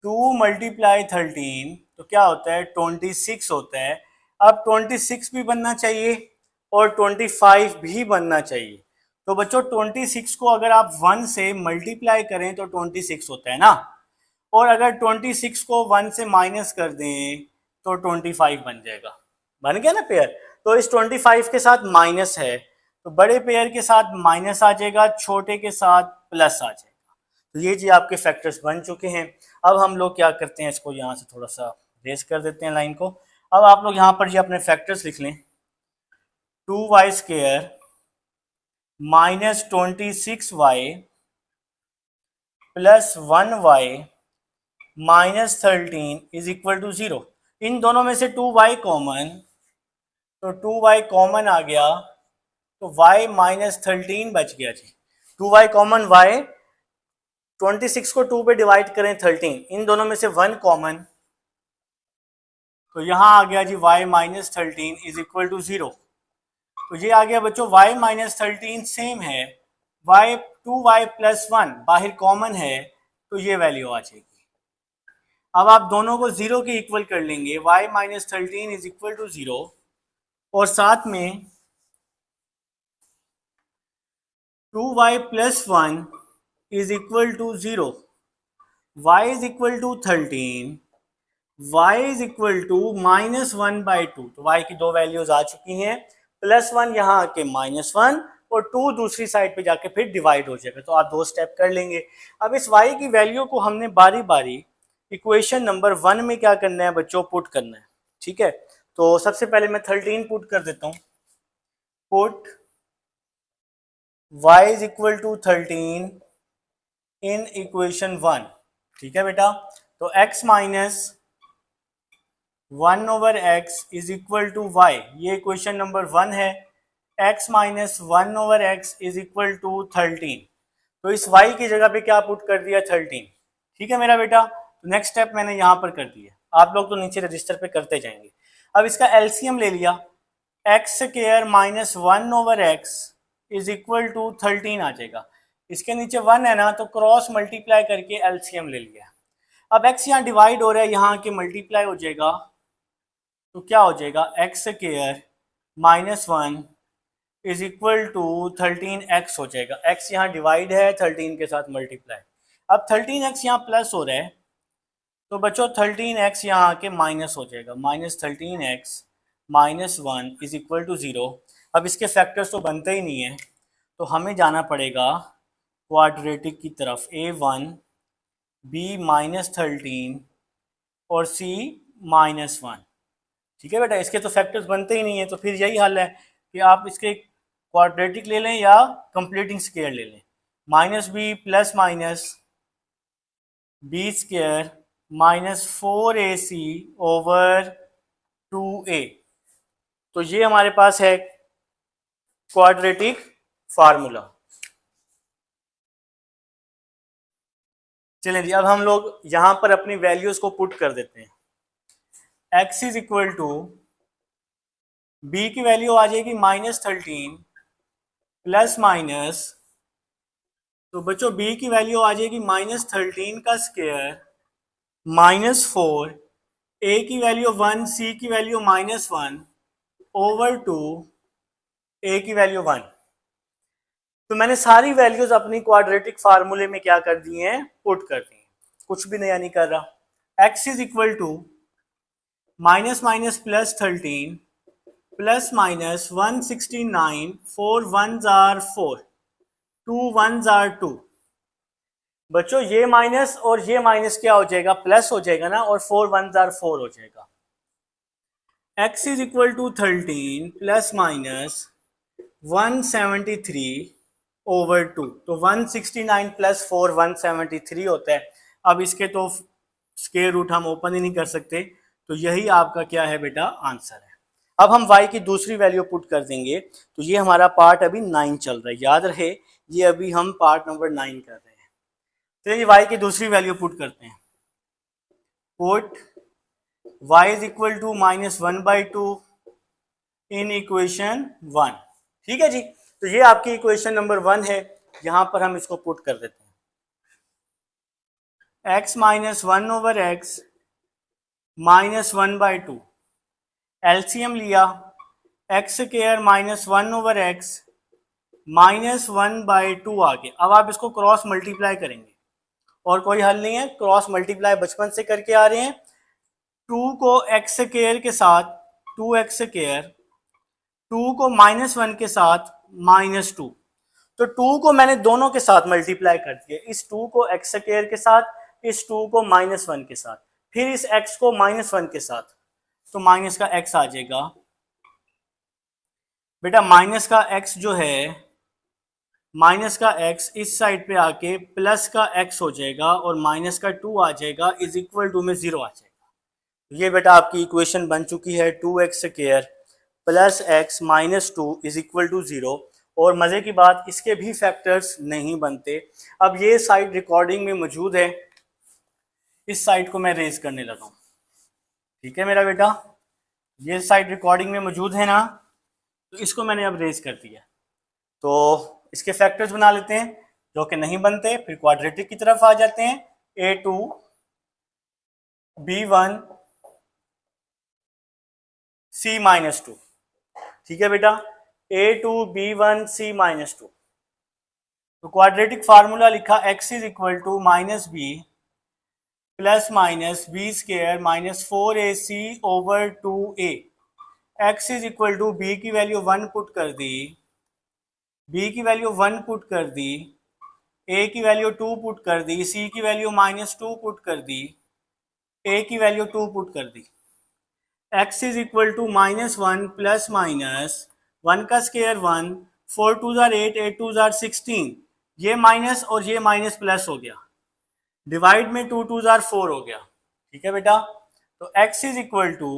2 मल्टीप्लाई 13 तो क्या होता है 26 होता है। अब 26 भी बनना चाहिए और 25 भी बनना चाहिए। तो बच्चों 26 को अगर आप 1 से मल्टीप्लाई करें तो 26 होता है ना, और अगर 26 को 1 से माइनस कर दें तो 25 बन जाएगा। बन गया ना पेयर। तो इस 25 के साथ माइनस है तो बड़े पेयर के साथ माइनस आ जाएगा, छोटे के साथ प्लस आ जाएगा। तो ये जी आपके फैक्टर्स बन चुके हैं। अब हम लोग क्या करते हैं, इसको यहाँ से थोड़ा सा रेस कर देते हैं लाइन को। अब आप लोग यहाँ पर जी अपने फैक्टर्स लिख लें, 2y square -26y plus 1y -13 is equal to 0। इन दोनों में से 2y कॉमन, तो 2y कॉमन आ गया तो y -13 बच गया जी। 2y कॉमन, y 26 को 2 पे डिवाइड करें 13, इन दोनों में से 1 कॉमन, तो यहां आ गया जी y -13 इज इक्वल टू 0। तो ये आ गया बच्चों y -13 सेम है, y 2y प्लस 1 बाहर कॉमन है तो ये वैल्यू आ जाएगी। अब आप दोनों को 0 के इक्वल कर लेंगे, y -13 इज इक्वल टू 0 और साथ में 2y plus 1 is equal to 0, y is equal to 13, y is equal to -1/2। तो y की दो वैल्यूज आ चुकी हैं, +1 यहाँ आके -1 और 2 दूसरी साइड पे जाके फिर डिवाइड हो जाएगा। तो आप दो स्टेप कर लेंगे। अब इस y की वैल्यू को हमने बारी बारी इक्वेशन नंबर 1 में क्या करना है बच्चों, पुट करना है। ठीक है, तो सबसे पहले मैं 13 पुट कर देता हूँ, put y is equal to 13 in equation 1। ठीक है बेटा, तो x minus 1/x is equal to y, ये इक्वेशन नंबर 1 है। x minus 1/x is equal to 13, तो इस y की जगह पे क्या पुट कर दिया 13। ठीक है मेरा बेटा, तो नेक्स्ट स्टेप मैंने यहाँ पर कर दिया, आप लोग तो नीचे रजिस्टर पे करते जाएंगे। अब इसका एलसीएम ले लिया, x square minus 1/x is equal to 13 आ जाएगा। इसके नीचे 1 है ना, तो क्रॉस मल्टीप्लाई करके एलसीएम ले लिया। अब x यहाँ डिवाइड हो रहा है, यहाँ के मल्टीप्लाई हो जाएगा, तो क्या हो जाएगा x square minus one is equal to 13x हो जाएगा। x यहाँ डिवाइड है 13 के साथ मल्टीप्लाई। अब 13x यहाँ प्लस हो रहा है, तो बच्चों 13x यहाँ आके माइनस हो जाएगा, -13x minus one is equal to 0। अब इसके फैक्टर्स तो बनते ही नहीं है, तो हमें जाना पड़ेगा क्वाड्रेटिक की तरफ, a1 b -13 और c -1। ठीक है बेटा, इसके तो फैक्टर्स बनते ही नहीं है, तो फिर यही हल है कि आप इसके क्वाड्रेटिक ले लें या कंप्लीटिंग स्क्वायर ले लें। -b plus minus B square -4ac over 2a। तो ये हमारे पास है क्वाड्रेटिक फार्मूला। चलें जी, अब हम लोग यहां पर अपनी वैल्यूज को पुट कर देते हैं। x is equal to b की वैल्यू आ जाएगी -13 प्लस माइनस, तो बच्चों b की वैल्यू आ जाएगी -13 का स्क्वायर -4, a की वैल्यू 1, c की वैल्यू -1 ओवर 2, a की वैल्यू 1। तो मैंने सारी वैल्यूज अपनी क्वाड्रेटिक फार्मूले में क्या कर दी हैं, पुट कर दी हैं, कुछ भी नया नहीं कर रहा। x is equal to minus minus plus 13 plus minus 169, 4 1s are 4, 2 1s are 2। बच्चों ये माइनस और ये माइनस क्या हो जाएगा, प्लस हो जाएगा ना, और 4 1s are 4 हो जाएगा। x is equal to 13 plus minus 173 over 2, तो 169 प्लस 4 173 होता है। अब इसके तो स्क्वायर रूट हम ओपन ही नहीं कर सकते, तो यही आपका क्या है बेटा, आंसर है। अब हम y की दूसरी वैल्यू पुट कर देंगे, तो ये हमारा पार्ट अभी 9 चल रहा है, याद रहे ये अभी हम पार्ट नंबर 9 कर रहे हैं। तो ये y की दूसरी वैल्यू पुट करते हैं। Put y is equal to -1/2 in equation 1। ठीक है जी, तो ये आपकी इक्वेशन नंबर 1 है, यहां पर हम इसको पुट कर देते हैं। x -1 ओवर x -1/2, एलसीएम लिया, एक्स स्क्वायर -1 ओवर x -1/2 आ गया। अब आप इसको क्रॉस मल्टीप्लाई करेंगे, और कोई हल नहीं है, क्रॉस मल्टीप्लाई बचपन से करके आ रहे हैं। 2 को एक्स स्क्वायर के साथ 2x स्क्वायर, 2 को -1 के साथ -2, तो 2 को मैंने दोनों के साथ मल्टीप्लाई कर दिया, इस 2 को एक्स स्क्वायर के साथ, इस 2 को -1 के साथ, फिर इस x को -1 के साथ, तो माइनस का x आ जाएगा। बेटा माइनस का x जो है, माइनस का x इस साइड पे आके प्लस का x हो जाएगा, और माइनस का 2 आ जाएगा, इज इक्वल टू में 0 आ जाएगा। ये बेटा आपकी इक्वेशन बन चुकी है 2x square plus x -2 is equal to 0। और मज़े की बात, इसके भी फैक्टर्स नहीं बनते। अब ये साइड रिकॉर्डिंग में मौजूद है, इस साइड को मैं रेज करने लगा हूँ। ठीक है मेरा बेटा, ये साइड रिकॉर्डिंग में मौजूद है ना, तो इसको मैंने अब रेज कर दिया। तो इसके फैक्टर्स बना लेते हैं, जो कि नहीं बनते, फिर क्वाड्रेटिक की तरफ आ जाते हैं। a2 b1 c -2। ठीक है बेटा, a2 b1 c -2। तो क्वाड्रेटिक फार्मूला लिखा, x is equal to -b plus minus B square -4ac over 2a। x is equal to b की वैल्यू 1 पुट कर दी, b की वैल्यू 1 पुट कर दी, a की वैल्यू 2 पुट कर दी, c की वैल्यू -2 पुट कर दी, a की वैल्यू 2 पुट कर दी। x is equal to -1 plus minus 1 का स्क्वायर 1, 4 2 जार 8, 8 2 जार 16, ये माइनस और ये माइनस प्लस हो गया, डिवाइड में 2 2 जार 4 हो गया। ठीक है बेटा, तो x is equal to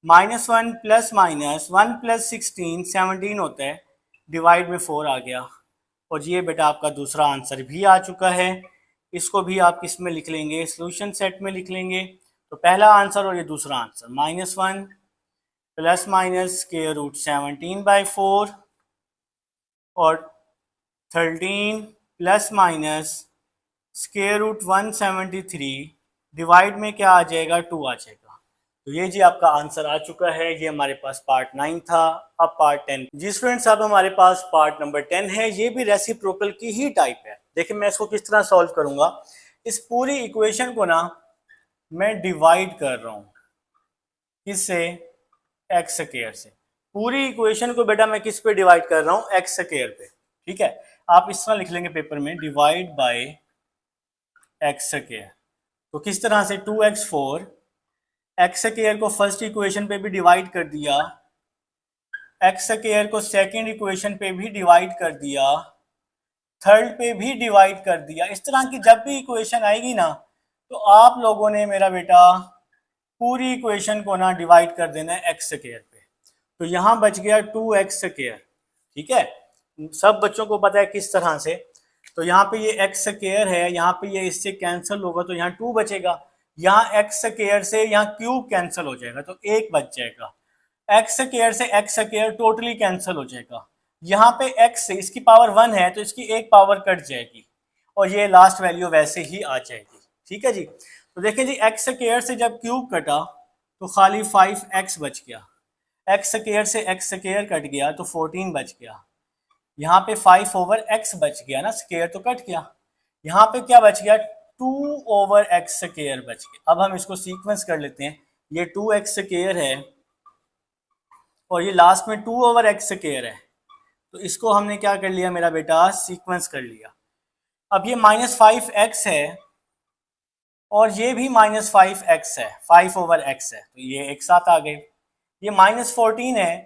-1 plus minus 1 plus 16 17 होता है, डिवाइड में 4 आ गया। और ये बेटा आपका दूसरा आंसर भी आ चुका है। इसको भी आप किस में लिख लेंगे, सॉल्यूशन सेट में लिख लेंगे। तो पहला आंसर और ये दूसरा answer, -1 plus minus square root 17/4 और 13 plus minus square root 173 divide में क्या आ जाएगा, 2 आ जाएगा। तो ये जी आपका आंसर आ चुका है। ये हमारे पास पार्ट 9 था। अब पार्ट 10 जी स्टूडेंट्स, अब हमारे पास पार्ट नंबर 10 है। ये भी रेसिप्रोकल की ही टाइप है। देखिए मैं इसको किस तरह सॉल्व करूंगा। इस पूरी इक्वेशन को ना मैं डिवाइड कर रहा हूं, किससे, एक्स स्क्वायर से। पूरी इक्वेशन को बेटा मैं किस पे डिवाइड कर रहा हूं, एक्स स्क्वायर पे। ठीक है, आप इस तरह लिख लेंगे पेपर में, डिवाइड बाय एक्स स्क्वायर। तो किस तरह से, 2x4, एक्स स्क्वायर को फर्स्ट इक्वेशन पे भी डिवाइड कर दिया, एक्स स्क्वायर को सेकंड इक्वेशन पे भी डिवाइड कर दिया, थर्ड पे भी डिवाइड कर दिया। इस तरह की जब भी इक्वेशन आएगी ना, तो आप लोगों ने मेरा बेटा पूरी इक्वेशन को ना डिवाइड कर देना है एक्स स्क्वायर पे। तो यहाँ बच गया 2x स्क्वायर। ठीक है, सब बच्चों को पता है किस तरह से। तो यहाँ पे ये एक्स स्क्वायर है, यहाँ पे ये इससे कैंसिल होगा तो यहाँ 2 बचेगा। यहाँ एक्स स्क्वायर से यहाँ क्यूब कैंसिल हो जाएगा तो 1 बच जाएगा। एक्स स्क्वायर से एक्स स्क्वायर टोटली कैंसिल हो जाएगा। यहाँ पे एक्स से इसकी पावर 1 है तो इसकी एक पावर कट जाएगी और ये लास्ट वैल्यू वैसे ही आ जाएगी। ठीक है जी। तो देखिए जी, एक्स स्क्वायर से जब क्यूब कटा तो खाली 5x बच गया। एक्स स्क्वायर से एक्स स्क्वायर कट गया तो 14 बच गया। यहाँ पे 5/x बच गया ना, स्क्वायर तो कट गया। यहाँ पे क्या बच गया, 2/x स्क्वायर बच गया। अब हम इसको सीक्वेंस कर लेते हैं। ये 2x स्क्वायर है और ये लास्ट में 2/x स्क्वायर है। तो इसको हमने क्या कर लिया मेरा बेटा, सीक्वेंस कर लिया। अब ये -5x है और ये भी -5x है, 5/x है, तो ये एक साथ आ गए। ये -14 है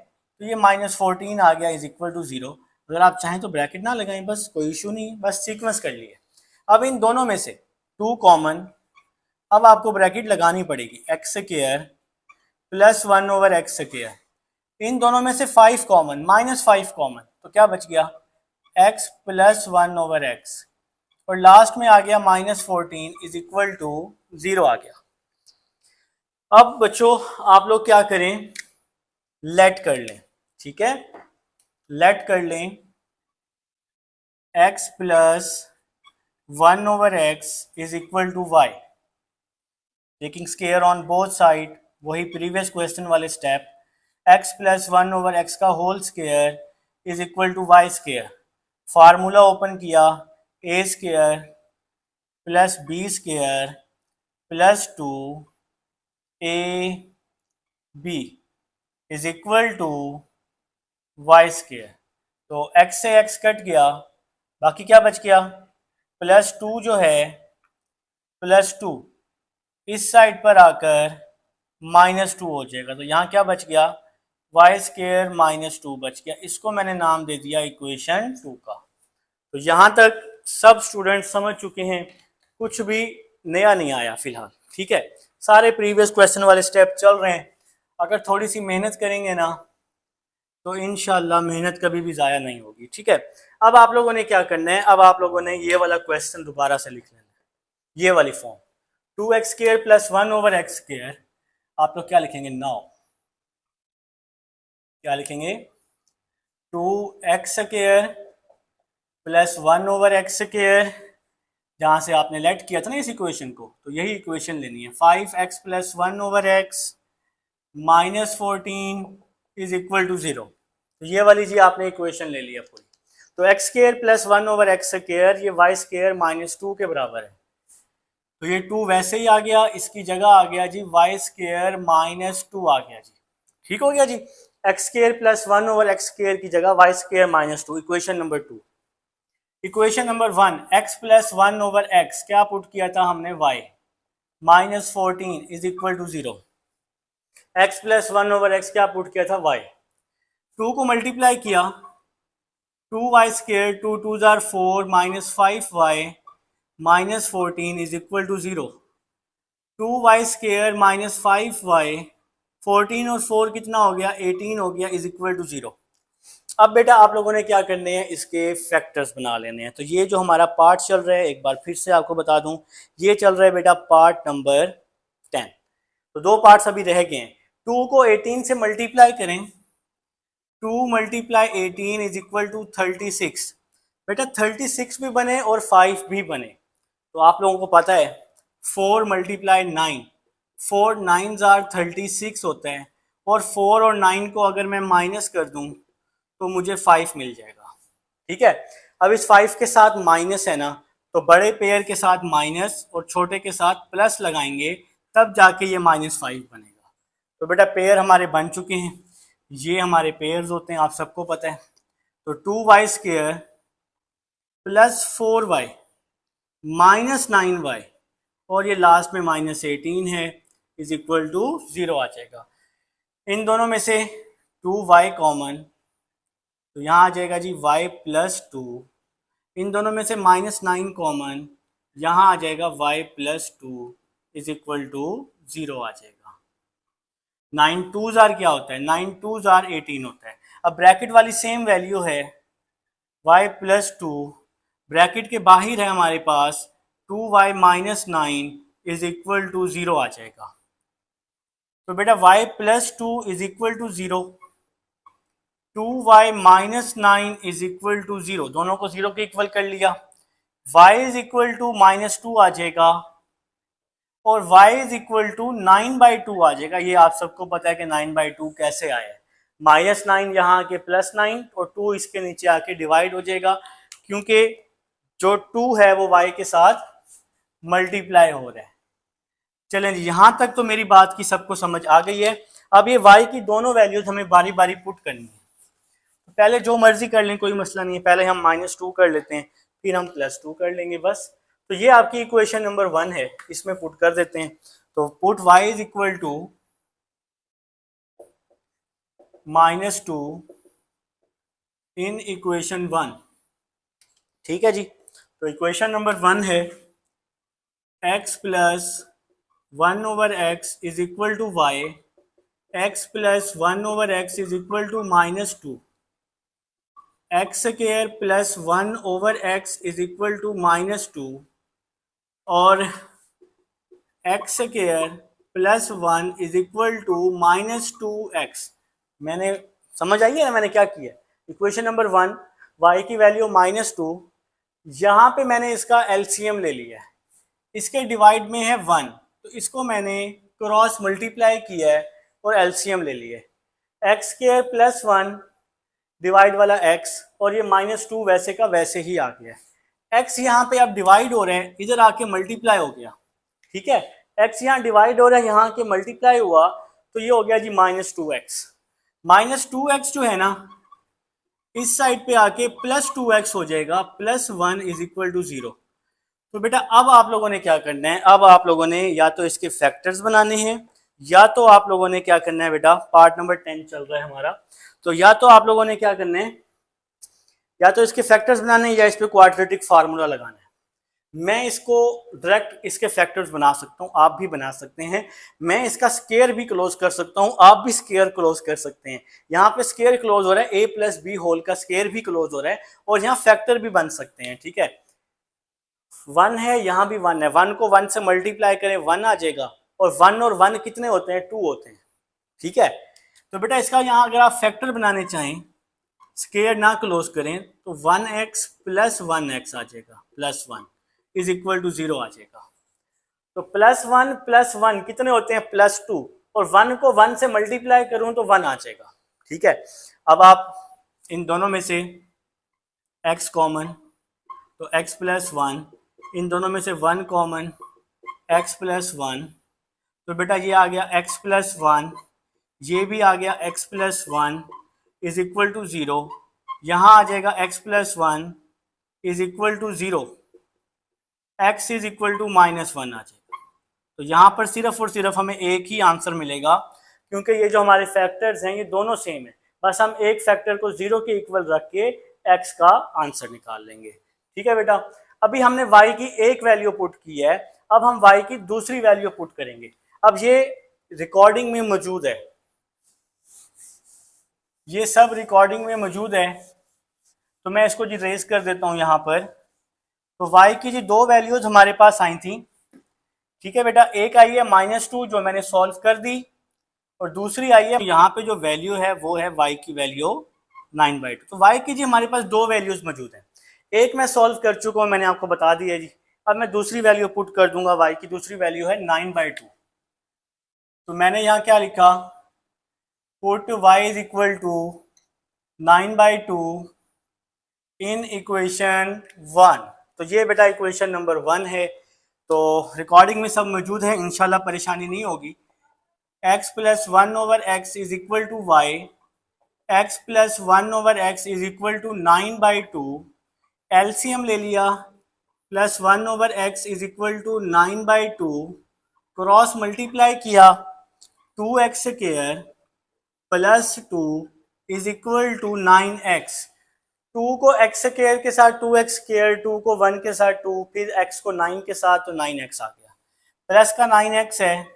तो ये -14 आ गया इज इक्वल टू 0। अगर आप चाहें तो ब्रैकेट ना लगाएं, बस कोई इशू नहीं, बस सीक्वेंस कर लिए। अब इन दोनों में से 2 कॉमन, अब आपको ब्रैकेट लगानी पड़ेगी, X square plus 1/x square. इन दोनों में से 5 कॉमन, -5 कॉमन, तो क्या बच गया, x प्लस 1/x और लास्ट में आ गया -14 इज इक्वल टू 0 आ गया। अब बच्चों आप लोग क्या करें, लेट कर लें। ठीक है, लेट कर लें x plus 1/x is equal to y, taking square on both side, वही प्रीवियस क्वेश्चन वाले स्टेप। x प्लस 1/x का whole square is equal to y square. Formula open किया, a square plus b square plus 2ab is equal to y square. तो x से x कट गया, बाकी क्या बच गया, +2 जो है, +2 इस साइड पर आकर -2 हो जाएगा। तो यहाँ क्या बच गया, y स्क्वायर -2 बच गया। इसको मैंने नाम दे दिया इक्वेशन 2 का। तो यहाँ तक सब स्टूडेंट समझ चुके हैं, कुछ भी नया नहीं आया फिलहाल। ठीक है, सारे प्रीवियस क्वेश्चन वाले स्टेप चल रहे हैं। अगर थोड़ी सी मेहनत करेंगे ना तो इंशाल्लाह मेहनत कभी भी ज़ाया नहीं होगी। ठीक है, अब आप लोगों ने क्या करना है, अब आप लोगों ने ये वाला क्वेश्चन दोबारा से लिख लेना है, ये वाली form 2x square plus 1/x square. आप लोग क्या लिखेंगे, नाउ क्या लिखेंगे, 2x square plus 1/x square, जहाँ से आपने लेट किया था ना इस इक्वेशन को, तो यही इक्वेशन लेनी है। 5x plus 1/x -14 is equal to 0। तो ये वाली जी आपने इक्वेशन ले लिया पूरी। तो x square plus 1/x square, ये y स्क्वायर -2 के बराबर है। तो ये 2 वैसे ही आ गया, इसकी जगह आ गया जी y स्क्वायर -2 आ गया जी। ठीक हो गया जी, x square plus 1/x square की जगह y square -2, equation number 2। Equation number 1, x plus 1/x क्या पुट किया था हमने, y -14 is equal to 0। x plus 1/x क्या पुट किया था, y। 2 को मल्टीप्लाई किया, 2y स्क्वायर 2 2 जार 4 -5y -14 is equal to 0। 2y square -5y, 14 और 4 कितना हो गया, 18 हो गया, इज इक्वल टू 0। अब बेटा आप लोगों ने क्या करने हैं, इसके फैक्टर्स बना लेने हैं। तो ये जो हमारा पार्ट चल रहा है, एक बार फिर से आपको बता दूं, ये चल रहा है बेटा पार्ट नंबर 10। तो 2 पार्ट्स अभी रह गए हैं। 2 को 18 से मल्टीप्लाई करें, 2 × 18 इज इक्वल टू 36। बेटा 36 भी बने और 5 भी बने, तो आप लोगों को पता है 4 मल्टीप्लाई 9, 4 9s आर 36 होता है, और 4 और 9 को अगर मैं माइनस कर दूं तो मुझे 5 मिल जाएगा। ठीक है, अब इस 5 के साथ माइनस है ना, तो बड़े पेयर के साथ माइनस और छोटे के साथ प्लस लगाएंगे, तब जाके ये -5 बनेगा। तो बेटा पेयर हमारे बन चुके हैं, ये हमारे पेयर्स होते हैं, आप सबको पता है। तो 2y² plus 4y minus 9y और ये लास्ट में -18 है, इज इक्वल टू 0 आ जाएगा। इन दोनों में से 2y कॉमन, तो यहाँ आ जाएगा जी y प्लस 2। इन दोनों में से -9 कॉमन, यहाँ आ जाएगा y plus 2 is equal to 0 आ जाएगा। 9 2s आर क्या होता है, 9 2s आर 18 होता है। अब ब्रैकेट वाली सेम वैल्यू है y प्लस 2, ब्रैकेट के बाहर है हमारे पास 2y minus 9 is equal to 0 आ जाएगा। तो बेटा y plus 2 is equal to 0, 2y minus 9 is equal to 0, दोनों को 0 के इक्वल कर लिया। y इज इक्वल टू -2 आ जाएगा और y इज इक्वल टू 9/2 आ जाएगा। ये आप सबको पता है कि 9/2 कैसे आया है, -9 यहाँ आके +9 और 2 इसके नीचे आके डिवाइड हो जाएगा, क्योंकि जो 2 है वो y के साथ मल्टीप्लाई हो रहा है। चलें जी, यहाँ तक तो मेरी बात की सबको समझ आ गई है। अब ये y की दोनों वैल्यूज हमें बारी बारी पुट करनी है। तो पहले जो मर्जी कर लें, कोई मसला नहीं है। पहले हम -2 कर लेते हैं, फिर हम +2 कर लेंगे बस। तो ये आपकी इक्वेशन नंबर 1 है, इसमें पुट कर देते हैं। तो put y is equal to -2 in equation 1। ठीक है जी, तो इक्वेशन नंबर 1 है x plus 1/x is equal to y, x plus 1/x is equal to -2, x² plus 1/x is equal to -2 और x² plus 1 is equal to -2x। मैंने समझ आई है ना मैंने क्या किया। इक्वेशन नंबर 1 y की वैल्यू -2, यहाँ पे मैंने इसका एलसीएम ले लिया है, इसके डिवाइड में है 1, तो इसको मैंने क्रॉस मल्टीप्लाई किया है और एलसीएम ले लिया है। x² प्लस 1 डिवाइड वाला x और ये -2 वैसे का वैसे ही आ गया है। x यहाँ पे अब डिवाइड हो रहे हैं, इधर आके मल्टीप्लाई हो गया। ठीक है, x यहाँ डिवाइड हो रहा है, यहाँ के मल्टीप्लाई हुआ, तो ये हो गया जी -2x। -2x जो है ना, इस साइड पे आके +2x हो जाएगा, +1 इज इक्वल टू 0। तो बेटा अब आप लोगों ने क्या करना है, अब आप लोगों ने या तो इसके फैक्टर्स बनाने हैं, या तो आप लोगों ने क्या करना है बेटा, पार्ट नंबर 10 चल रहा है हमारा, तो या तो आप लोगों ने क्या करना है, या तो इसके फैक्टर्स बनाने हैं या इस पे क्वाड्रेटिक फार्मूला लगाना है। मैं इसको डायरेक्ट इसके फैक्टर्स बना सकता हूँ, आप भी बना सकते हैं। मैं इसका स्केयर भी क्लोज कर सकता हूँ, आप भी स्केयर क्लोज कर सकते हैं। यहाँ पे स्केयर क्लोज हो रहा है, a प्लस बी होल का स्केयर भी क्लोज हो रहा है, और यहाँ फैक्टर भी बन सकते हैं। ठीक है, 1 है, यहाँ भी 1 है, 1 को 1 से मल्टीप्लाई करें 1 आ जाएगा, और 1 और 1 कितने होते हैं, 2 होते हैं। ठीक है, तो बेटा इसका यहाँ अगर आप फैक्टर बनाने चाहें, स्केयर ना क्लोज करें, तो 1x प्लस 1x आ जाएगा, +1 इज इक्वल टू 0 आ जाएगा। तो +1 प्लस 1 कितने होते हैं, +2, और 1 को 1 से मल्टीप्लाई करूं तो 1 आ जाएगा। ठीक है, अब आप इन दोनों में से x कॉमन, तो x प्लस 1, इन दोनों में से 1 कॉमन, x प्लस 1, तो बेटा ये आ गया x प्लस 1, ये भी आ गया x plus 1 is equal to 0, यहाँ आ जाएगा x plus 1 is equal to 0, x is equal to -1 आ जाएगा। तो यहाँ पर सिर्फ और सिर्फ हमें एक ही आंसर मिलेगा, क्योंकि ये जो हमारे फैक्टर्स हैं ये दोनों सेम है, बस हम एक फैक्टर को 0 के इक्वल रख के x का आंसर निकाल लेंगे। ठीक है बेटा, अभी हमने y की एक वैल्यू पुट की है, अब हम y की दूसरी वैल्यू पुट करेंगे। अब ये रिकॉर्डिंग में मौजूद है, ये सब रिकॉर्डिंग में मौजूद है, तो मैं इसको जी रेज कर देता हूँ यहाँ पर। तो y की जी दो वैल्यूज हमारे पास आई थी। ठीक है बेटा, एक आई है -2 जो मैंने सॉल्व कर दी, और दूसरी आई है यहाँ पे जो वैल्यू है वो है y की वैल्यू 9/2। तो y की जी हमारे पास दो वैल्यूज मौजूद हैं, एक मैं सॉल्व कर चुका हूँ, मैंने आपको बता दिया जी, अब मैं दूसरी वैल्यू पुट कर दूंगा, y की दूसरी वैल्यू है 9/2। तो मैंने यहाँ क्या लिखा, put y is equal to 9/2 in equation 1। तो ये बेटा इक्वेशन नंबर 1 है। तो रिकॉर्डिंग में सब मौजूद है, इंशाल्लाह परेशानी नहीं होगी। x plus 1/x is equal to y, x plus 1/x is equal to 9/2। LCM ले लिया, plus 1/x is equal to 9/2, cross multiply किया 2x square plus 2 is equal to 9x। 2 को x स्क्वायर के साथ 2x स्क्वायर, 2 को 1 के साथ 2, फिर x को 9 के साथ, तो 9x आ गया। प्लस का 9x है,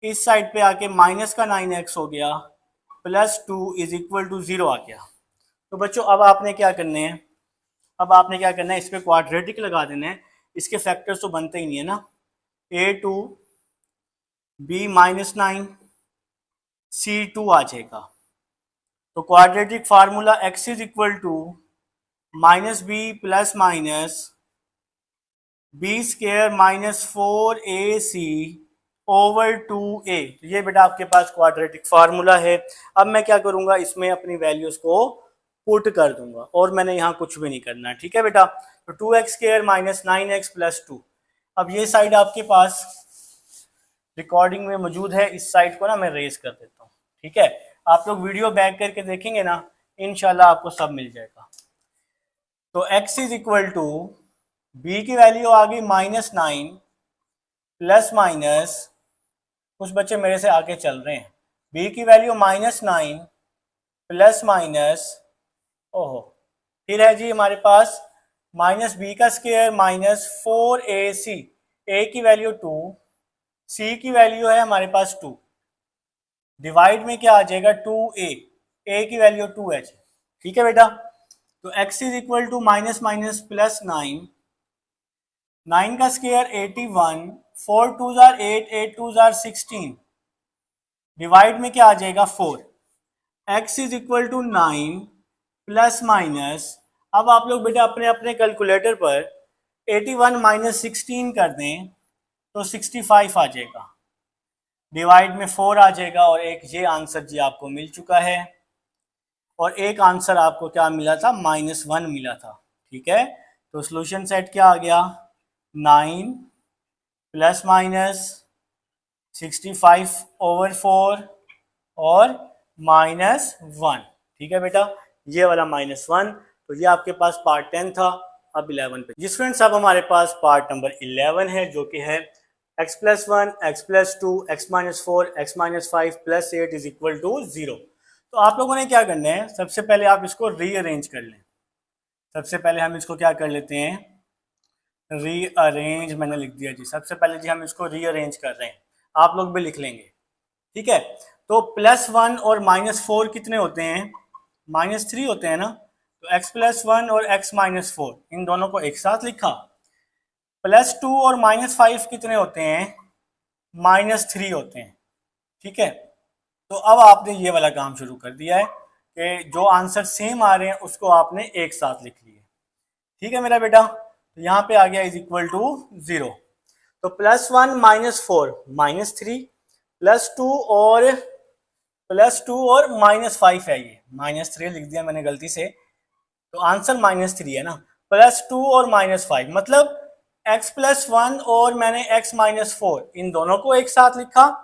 इस साइड पे आके माइनस का 9x हो गया, प्लस 2 इज इक्वल टू 0 आ गया। तो बच्चों अब आपने क्या करने हैं, अब आपने क्या करना है, इस पे क्वाड्रेटिक लगा देना है। इसके फैक्टर्स तो बनते ही नहीं है ना, a2 b-9 c2 आ जाएगा। तो quadratic formula x is equal to minus B plus minus B square minus 4ac over 2a। तो ये बेटा आपके पास क्वाड्रेटिक फार्मूला है। अब मैं क्या करूंगा, इसमें अपनी वैल्यूज को पुट कर दूंगा और मैंने यहाँ कुछ भी नहीं करना है, ठीक है बेटा। तो 2x square minus 9x plus 2। अब ये साइड आपके पास रिकॉर्डिंग में मौजूद है, इस साइड को ना मैं रेज कर देता हूँ, ठीक है। आप लोग वीडियो बैक करके देखेंगे ना, इंशाल्लाह आपको सब मिल जाएगा। तो x is equal to, b की वैल्यू आ गई -9 प्लस माइनस, कुछ बच्चे मेरे से आगे चल रहे हैं, b की वैल्यू -9 प्लस माइनस, ओहो, फिर है जी हमारे पास माइनस बी का स्क्वायर माइनस 4ac, a की वैल्यू 2, c की वैल्यू है हमारे पास 2, डिवाइड में क्या आ जाएगा 2a, a की वैल्यू 2h, ठीक है बेटा। तो x is equal to minus minus plus 9, 9 का स्क्वायर 81, 4 2 जार 8, 8 2 जार 16, डिवाइड में क्या आ जाएगा 4। x is equal to 9 plus minus, अब आप लोग बेटा अपने अपने कैलकुलेटर पर 81 माइनस 16 कर दें तो 65 आ जाएगा, डिवाइड में 4 आ जाएगा, और एक ये आंसर जी आपको मिल चुका है, और एक आंसर आपको क्या मिला था, -1 मिला था, ठीक है। तो सॉल्यूशन सेट क्या आ गया, 9 प्लस माइनस 65 ओवर 4 और -1, ठीक है बेटा, ये वाला -1। तो ये आपके पास पार्ट 10 था। अब 11 पे जिस फ्रेंड्स अब हमारे पास पार्ट नंबर 11 है, जो कि है x plus 1, x plus 2, x minus 4, x minus 5 plus 8 is equal to 0। तो आप लोगों ने क्या करना है, सबसे पहले आप इसको रीअरेंज कर लें। सबसे पहले हम इसको क्या कर लेते हैं, रीअरेंज, मैंने लिख दिया जी। सबसे पहले जी हम इसको रीअरेंज कर रहे हैं, आप लोग भी लिख लेंगे, ठीक है। तो +1 और -4 कितने होते हैं, -3 होते हैं ना। तो x प्लस 1 और x माइनस 4 इन दोनों को एक साथ लिखा। +2 और -5 कितने होते हैं, -3 होते हैं, ठीक है। तो अब आपने ये वाला काम शुरू कर दिया है कि जो आंसर सेम आ रहे हैं उसको आपने एक साथ लिख लिए, ठीक है मेरा बेटा। तो यहाँ पे आ गया इज इक्वल टू 0। तो +1 -4 -3, +2 और -5 है, ये -3 लिख दिया मैंने गलती से, तो आंसर -3 है ना। +2 और -5 मतलब x प्लस 1 और मैंने x माइनस 4 इन दोनों को एक साथ लिखा,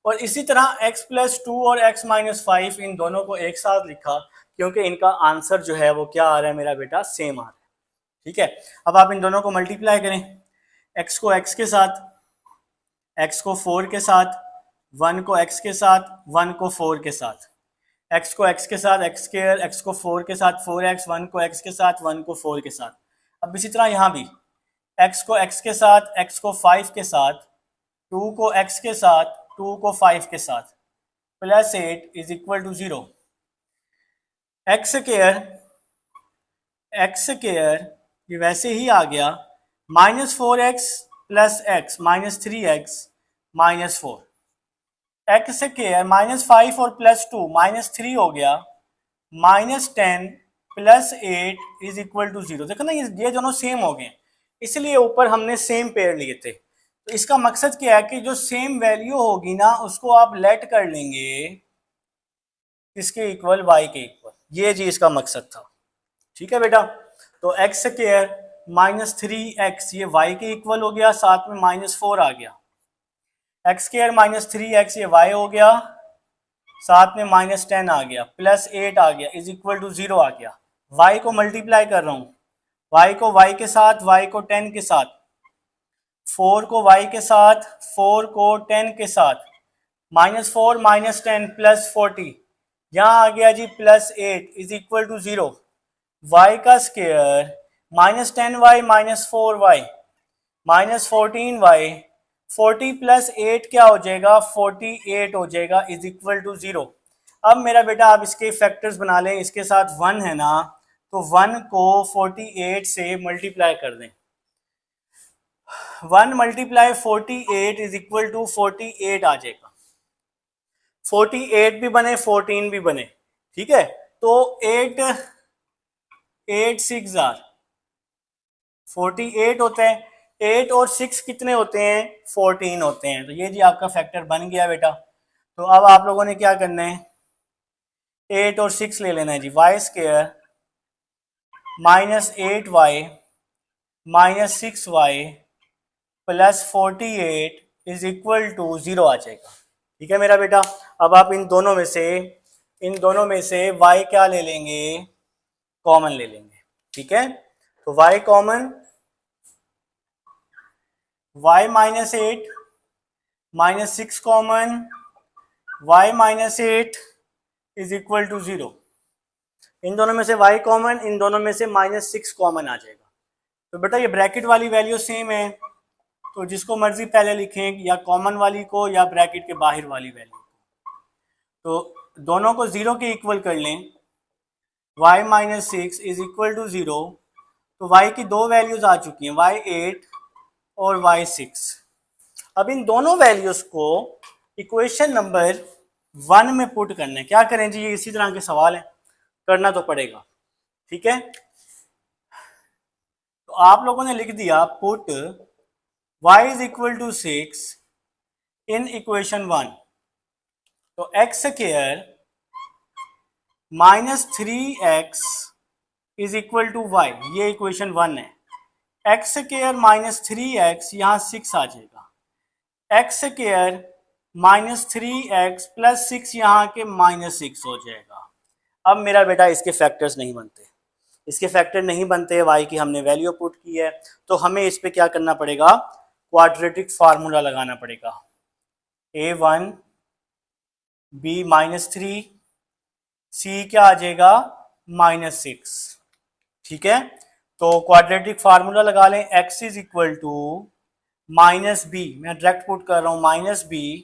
और इसी तरह x प्लस 2 और x माइनस 5 इन दोनों को एक साथ लिखा, क्योंकि इनका आंसर जो है वो क्या आ रहा है मेरा बेटा, सेम आ रहा है, ठीक है। अब आप इन दोनों को मल्टीप्लाई करें, x को x के साथ, x को 4 के साथ, 1 को x के साथ, 1 को 4 के साथ, x को x के साथ x स्क्वायर, x को 4 के साथ 4x, 1 को x के साथ, 1 को 4 के साथ। अब इसी तरह यहाँ भी x को x के साथ, x को 5 के साथ, 2 को x के साथ, 2 को 5 के साथ, +8 is equal to 0। X square ये वैसे ही आ गया, -4x plus x -3x -4, x square -5 और +2 -3 हो गया, -10 +8 इज इक्वल टू 0। देखो ना ये दोनों सेम हो गए, इसलिए ऊपर हमने सेम पेयर लिए थे। तो इसका मकसद क्या है कि जो सेम वैल्यू होगी ना उसको आप लेट कर लेंगे इसके इक्वल वाई के इक्वल, ये जी इसका मकसद था। ठीक है बेटा, तो एक्स स्क्वायर -3x ये y के इक्वल हो गया, साथ में -4 आ गया। एक्स स्क्वायर -3x ये y हो गया, साथ में -10 आ गया, +8 आ गया, इज इक्वल टू 0 आ गया। y को मल्टीप्लाई कर रहा हूँ, y को y के साथ, y को 10 के साथ, 4 को y के साथ, 4 को 10 के साथ, -4 -10 +40, यहाँ आ गया जी +8 इज इक्वल टू 0। y का स्क्वायर -10y -4y -14y, 40 + 8 क्या हो जाएगा, 48 हो जाएगा, इज इक्वल टू 0। अब मेरा बेटा आप इसके फैक्टर्स बना लें, इसके साथ 1 है ना, तो 1 को 48 से मल्टीप्लाई कर दें। 1 × 48 इज इक्वल टू 48 आ जाएगा। 48 भी बने, 14 भी बने, ठीक है। तो 8 6 जार 48 होते हैं, 8 और 6 कितने होते हैं, 14 होते हैं। तो ये जी आपका फैक्टर बन गया बेटा। तो अब आप लोगों ने क्या करना है, 8 और 6 ले लेना है जी। Y square -8y -6y +48 is equal to 0 आ जाएगा। ठीक है मेरा बेटा। अब आप इन दोनों में से y क्या ले लेंगे, कॉमन ले लेंगे। ठीक है, तो y common, y -8 -6 common, y -8 is equal to 0। इन दोनों में से y कॉमन, इन दोनों में से -6 कॉमन आ जाएगा। तो बेटा ये ब्रैकेट वाली वैल्यू सेम है, तो जिसको मर्जी पहले लिखें, या कॉमन वाली को या ब्रैकेट के बाहर वाली वैल्यू को। तो दोनों को 0 के इक्वल कर लें, y -6 इज इक्वल टू 0। तो y की दो वैल्यूज आ चुकी हैं, y8 और y6। अब इन दोनों वैल्यूज को इक्वेशन नंबर 1 में पुट करना है। क्या करें जी, ये इसी तरह के सवाल है, करना तो पड़ेगा। ठीक है, तो आप लोगों ने लिख दिया put y is equal to 6 in equation 1। तो x square -3x is equal to y, ये इक्वेशन 1 है। एक्स स्क्वायर -3x यहाँ 6 आ जाएगा, एक्स स्क्वायर -3x + 6 यहाँ के -6 हो जाएगा। अब मेरा बेटा इसके फैक्टर्स नहीं बनते, इसके फैक्टर नहीं बनते, y की हमने वैल्यू पुट की है, तो हमें इस पे क्या करना पड़ेगा, क्वाड्रेटिक फार्मूला लगाना पड़ेगा। a1 b -3 c क्या आ जाएगा, -6। ठीक है, तो क्वाड्रेटिक फार्मूला लगा लें, x is equal to -b, मैं डायरेक्ट पुट कर रहा हूँ, -b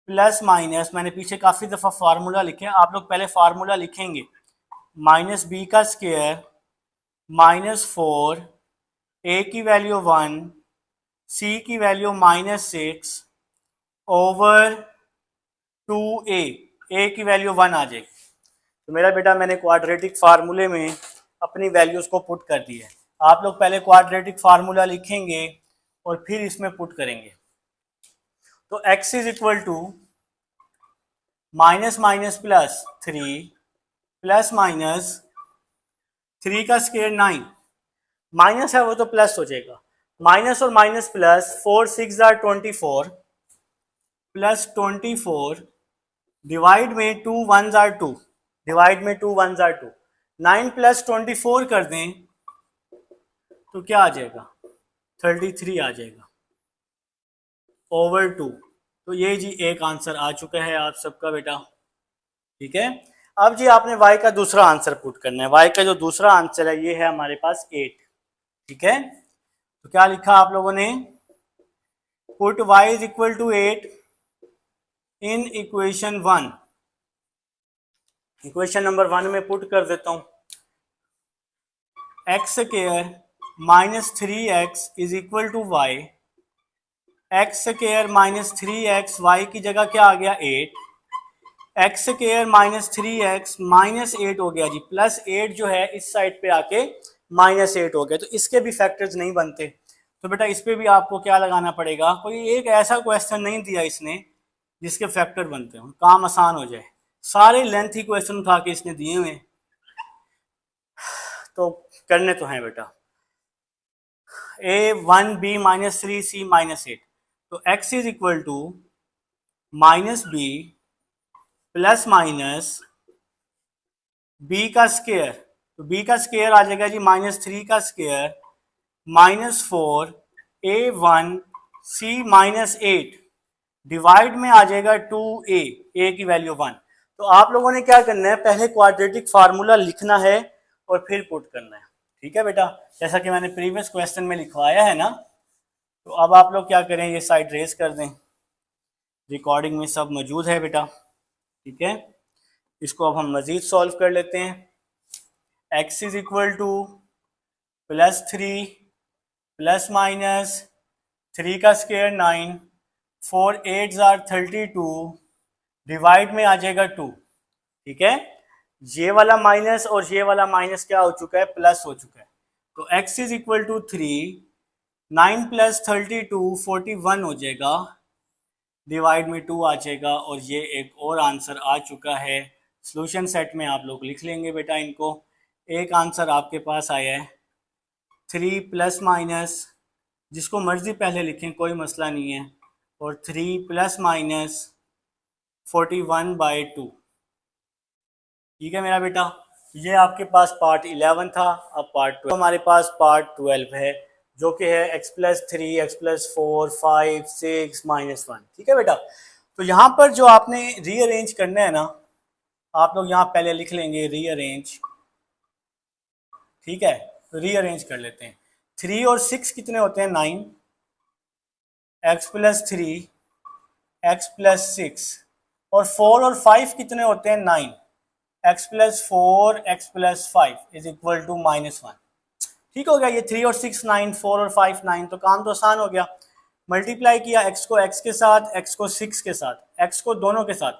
प्लस माइनस, मैंने पीछे काफ़ी दफ़ा फार्मूला लिखे, आप लोग पहले फार्मूला लिखेंगे, -b का स्क्वायर -4, a की वैल्यू 1, c की वैल्यू -6 ओवर 2a, a की वैल्यू 1 आ जाएगी। तो मेरा बेटा मैंने क्वाड्रेटिक फार्मूले में अपनी वैल्यूज़ को पुट कर दी है। आप लोग पहले क्वाड्रेटिक फार्मूला लिखेंगे और फिर इसमें पुट करेंगे। तो x is equal to -, +3 plus -3 का स्क्वायर 9, माइनस है वो तो प्लस हो जाएगा, माइनस और माइनस प्लस, 4 6 24 प्लस 24 डिवाइड में 2 1 2, डिवाइड में 2 1 2, 9 + 24 कर दें तो क्या आ जाएगा, 33 आ जाएगा ओवर 2। तो ये जी एक आंसर आ चुका है आप सबका बेटा। ठीक है, अब जी आपने y का दूसरा आंसर पुट करना है। y का जो दूसरा आंसर है ये है हमारे पास 8। ठीक है, तो क्या लिखा आप लोगों ने, put y is equal to 8 in equation 1। Equation number 1 में पुट कर देता हूं, x square -3x is equal to y, x square -3x, y की जगह क्या आ गया 8, एक्स स्क्वायर -3x -8 हो गया जी, +8 जो है इस साइड पे आके -8 हो गया, तो इसके भी फैक्टर्स नहीं बनते। तो बेटा इस पे भी आपको क्या लगाना पड़ेगा, कोई एक ऐसा क्वेश्चन नहीं दिया इसने जिसके फैक्टर बनते हो, काम आसान हो जाए। सारे लेंथ ही क्वेश्चन उठा के इसने दिए हुए, तो करने तो हैं बेटा। A1B -3C -8, तो x is equal to -b plus minus b का स्क्वायर, तो b का स्क्वायर आ जाएगा जी -3 का स्क्वायर -4 A1C -8 डिवाइड में आ जाएगा 2a, a की वैल्यू 1। तो आप लोगों ने क्या करना है, पहले क्वाड्रेटिक फार्मूला लिखना है और फिर पुट करना है, ठीक है बेटा, जैसा कि मैंने प्रीवियस क्वेश्चन में लिखवाया है ना। तो अब आप लोग क्या करें, ये साइड रेस कर दें, रिकॉर्डिंग में सब मौजूद है बेटा, ठीक है। इसको अब हम मजीद सॉल्व कर लेते हैं। x is equal to +3 plus minus 3 का स्क्वायर 9, 4 8 जार 32 डिवाइड में आ जाएगा 2, ठीक है। ये वाला माइनस और ये वाला माइनस क्या हो चुका है, प्लस हो चुका है। तो x is equal to 3, 9 plus 32 41 हो जाएगा, डिवाइड में 2 आ जाएगा, और ये एक और आंसर आ चुका है। सॉल्यूशन सेट में आप लोग लिख लेंगे बेटा इनको। एक आंसर आपके पास आया है 3 प्लस माइनस, जिसको मर्जी पहले लिखें कोई मसला नहीं है, और 3 प्लस माइनस 41/2, ठीक है मेरा बेटा। ये आपके पास पार्ट 11 था। अब पार्ट 12 हमारे पास पार्ट 12 है, जो कि है x+3 x+4 5 6 -1, ठीक है बेटा। तो यहाँ पर जो आपने रीअरेंज करना है ना, आप लोग यहाँ पहले लिख लेंगे रीअरेंज, ठीक है। तो रीअरेंज कर लेते हैं। 3 और 6 कितने होते हैं, 9, x+3 x+6, और 4 और 5 कितने होते हैं, 9, x+4 x+5 is equal to -1। ठीक हो गया, ये 3 और 6 9, 4 और 5 9, तो काम तो आसान हो गया। मल्टीप्लाई किया x को x के साथ, x को 6 के साथ, x को दोनों के साथ,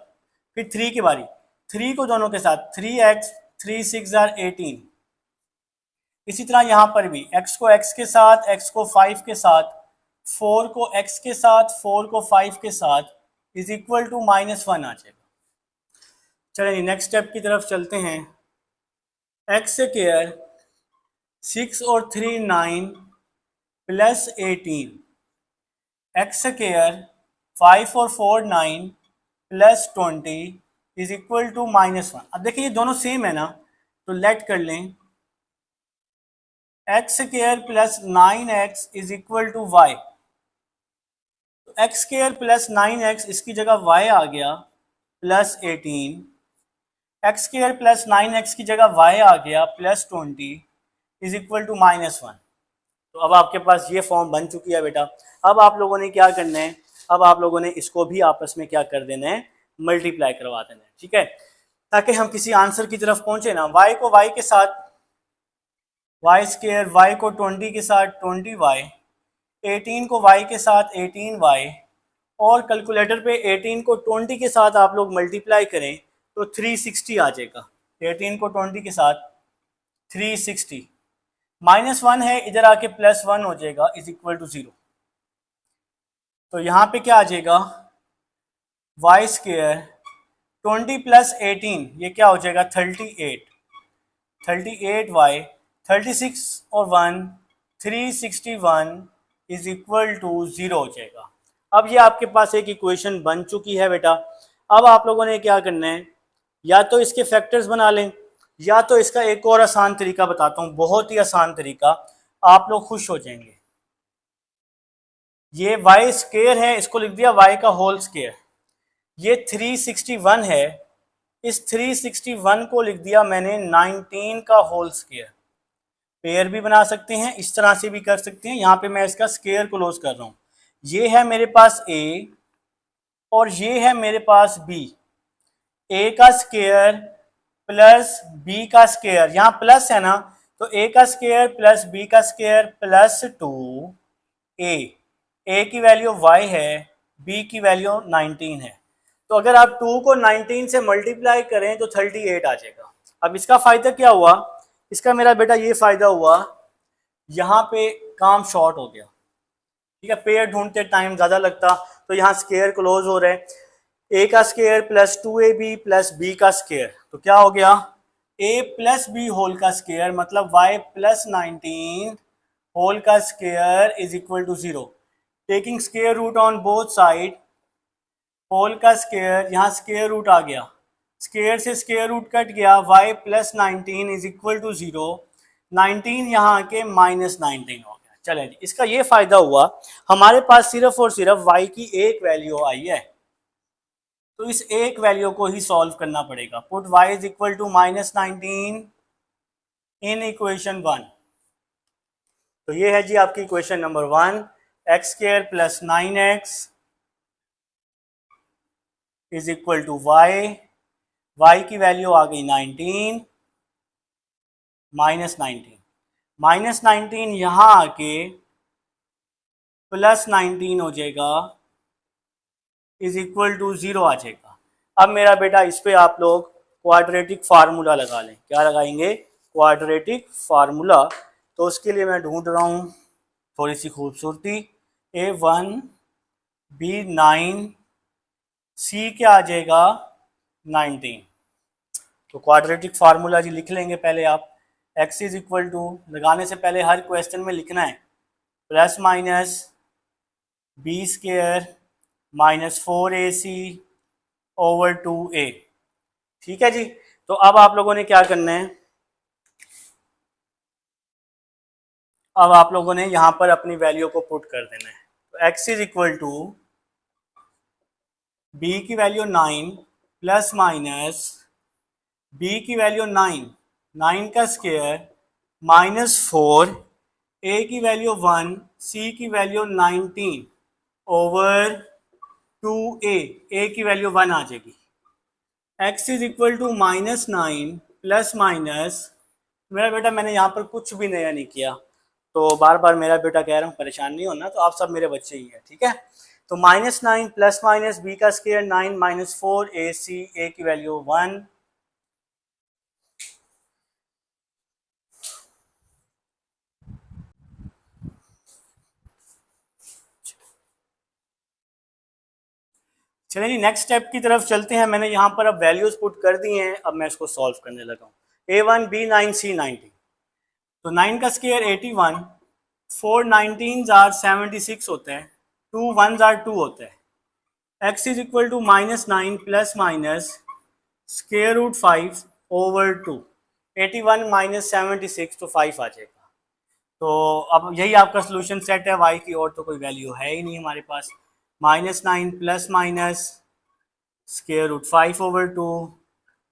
फिर 3 की बारी, 3 को दोनों के साथ, 3x 3 6 18। इसी तरह यहाँ पर भी x को x के साथ, x को 5 के साथ, 4 को x के साथ, 4 को 5 के साथ इज इक्वल टू -1 आ जाएगा। चलिए नेक्स्ट स्टेप की तरफ चलते हैं। x से केयर 6 और 3 9 प्लस 18, x से केयर 5 और 4 9 प्लस 20 इज इक्वल टू -1। अब देखिए ये दोनों सेम है ना, तो लेट कर लें x square plus 9x is equal to y। तो x स्क्वायर प्लस 9x, इसकी जगह y आ गया plus 18, x square plus 9x की जगह y आ गया प्लस 20 इज इक्वल टू -1। तो अब आपके पास ये फॉर्म बन चुकी है बेटा। अब आप लोगों ने क्या करना है, अब आप लोगों ने इसको भी आपस में क्या कर देना है, मल्टीप्लाई करवा देना है, ठीक है, ताकि हम किसी आंसर की तरफ पहुंचे ना। y को y के साथ y स्क्वायर, y को 20 के साथ 20y, 18 को y के साथ 18y, और कैलकुलेटर पे 18 को 20 के साथ आप लोग मल्टीप्लाई करें तो 360 आ जाएगा। 18 को 20 के साथ 360, -1 है, इधर आके +1 हो जाएगा इज इक्वल टू 0। तो यहाँ पे क्या आ जाएगा, y स्क्वायर 20 प्लस 18, ये क्या हो जाएगा 38, 38y, 36 और 1 361 इज इक्वल टू 0 हो जाएगा। अब ये आपके पास एक इक्वेशन बन चुकी है बेटा। अब आप लोगों ने क्या करना है, या तो इसके फैक्टर्स बना लें, या तो इसका एक और आसान तरीका बताता हूँ, बहुत ही आसान तरीका, आप लोग खुश हो जाएंगे। ये y स्क्वायर है, इसको लिख दिया y का होल स्क्वायर। ये 361 है, इस 361 को लिख दिया मैंने 19 का होल स्क्वायर। पेयर भी बना सकते हैं, इस तरह से भी कर सकते हैं। यहाँ पे मैं इसका स्क्वायर क्लोज कर रहा हूँ। ये है मेरे पास a और ये है मेरे पास b। a का स्क्वायर प्लस b का स्क्वायर, यहाँ प्लस है ना, तो a का स्क्वायर प्लस b का स्क्वायर प्लस 2a। a की वैल्यू y है, b की वैल्यू 19 है। तो अगर आप 2 को 19 से मल्टीप्लाई करें तो 38 आ जाएगा। अब इसका फायदा क्या हुआ इसका मेरा बेटा ये फ़ायदा हुआ, यहाँ पे काम शॉर्ट हो गया, ठीक है, पेयर ढूंढते टाइम ज़्यादा लगता, तो यहाँ स्केयर क्लोज हो रहे, ए का स्केयर प्लस 2ab प्लस बी का स्केयर, तो क्या हो गया, ए प्लस बी होल का स्केयर मतलब y प्लस 19 होल का square is equal to 0। Taking square root on both side, whole का स्केयर, यहाँ स्केयर रूट आ गया, स्केयर से स्केयर रूट कट गया, y plus 19 is equal to 0, 19 यहाँ आके माइनस 19 हो गया। चले जी, इसका ये फायदा हुआ हमारे पास सिर्फ और सिर्फ y की एक वैल्यू आई है, तो इस एक वैल्यू को ही सॉल्व करना पड़ेगा। Put y is equal to minus 19 in equation 1। तो ये है जी आपकी equation number 1, x square plus 9x is equal to y की वैल्यू आ गई 19 माइनस 19, माइनस 19 यहाँ आके प्लस 19 हो जाएगा इज इक्वल टू 0 आ जाएगा। अब मेरा बेटा इस पे आप लोग क्वाड्रेटिक फार्मूला लगा लें। क्या लगाएंगे? Quadratic formula. तो उसके लिए मैं ढूंढ रहा हूँ थोड़ी सी खूबसूरती। A1 B9 C क्या आ जाएगा 19। तो क्वाड्रेटिक फार्मूला जी लिख लेंगे पहले आप। x इज इक्वल टू, लगाने से पहले हर क्वेश्चन में लिखना है plus minus B square minus 4ac over 2a। ठीक है जी। तो अब आप लोगों ने क्या करना है, अब आप लोगों ने यहां पर अपनी वैल्यू को पुट कर देना है। तो x is equal to b की वैल्यू 9 प्लस माइनस b की वैल्यू 9, 9 का स्क्वायर माइनस 4, a की वैल्यू 1, c की वैल्यू 19 ओवर 2a, a की वैल्यू 1 आ जाएगी। x is equal to minus 9 plus minus, मेरा बेटा मैंने यहाँ पर कुछ भी नया नहीं किया, तो बार बार मेरा बेटा कह रहा हूँ परेशान नहीं होना, तो आप सब मेरे बच्चे ही हैं, ठीक है। तो माइनस 9 प्लस माइनस बी का स्क्वायर 9 माइनस 4 ए सी, ए की वैल्यू 1, चलिए जी नेक्स्ट स्टेप की तरफ चलते हैं। मैंने यहाँ पर अब वैल्यूज पुट कर दी हैं, अब मैं इसको सॉल्व करने लगा हूँ। A1 B9 C 90, तो 9 का स्क्वायर 81, 4 19 आर 76 होते हैं, 2 1 आर 2 होते हैं। x is equal to minus 9 plus minus square root 5 over 2, 81 minus 76 तो 5 आ जाएगा। तो अब यही आपका सोल्यूशन सेट है y की, और तो कोई वैल्यू है ही नहीं हमारे पास। Minus 9 plus minus square root 5 over 2,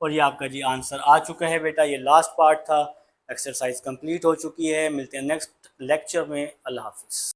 और ये आपका जी आंसर आ चुका है बेटा। ये लास्ट पार्ट था, एक्सरसाइज कंप्लीट हो चुकी है। मिलते हैं नेक्स्ट लेक्चर में। अल्लाह हाफिज़।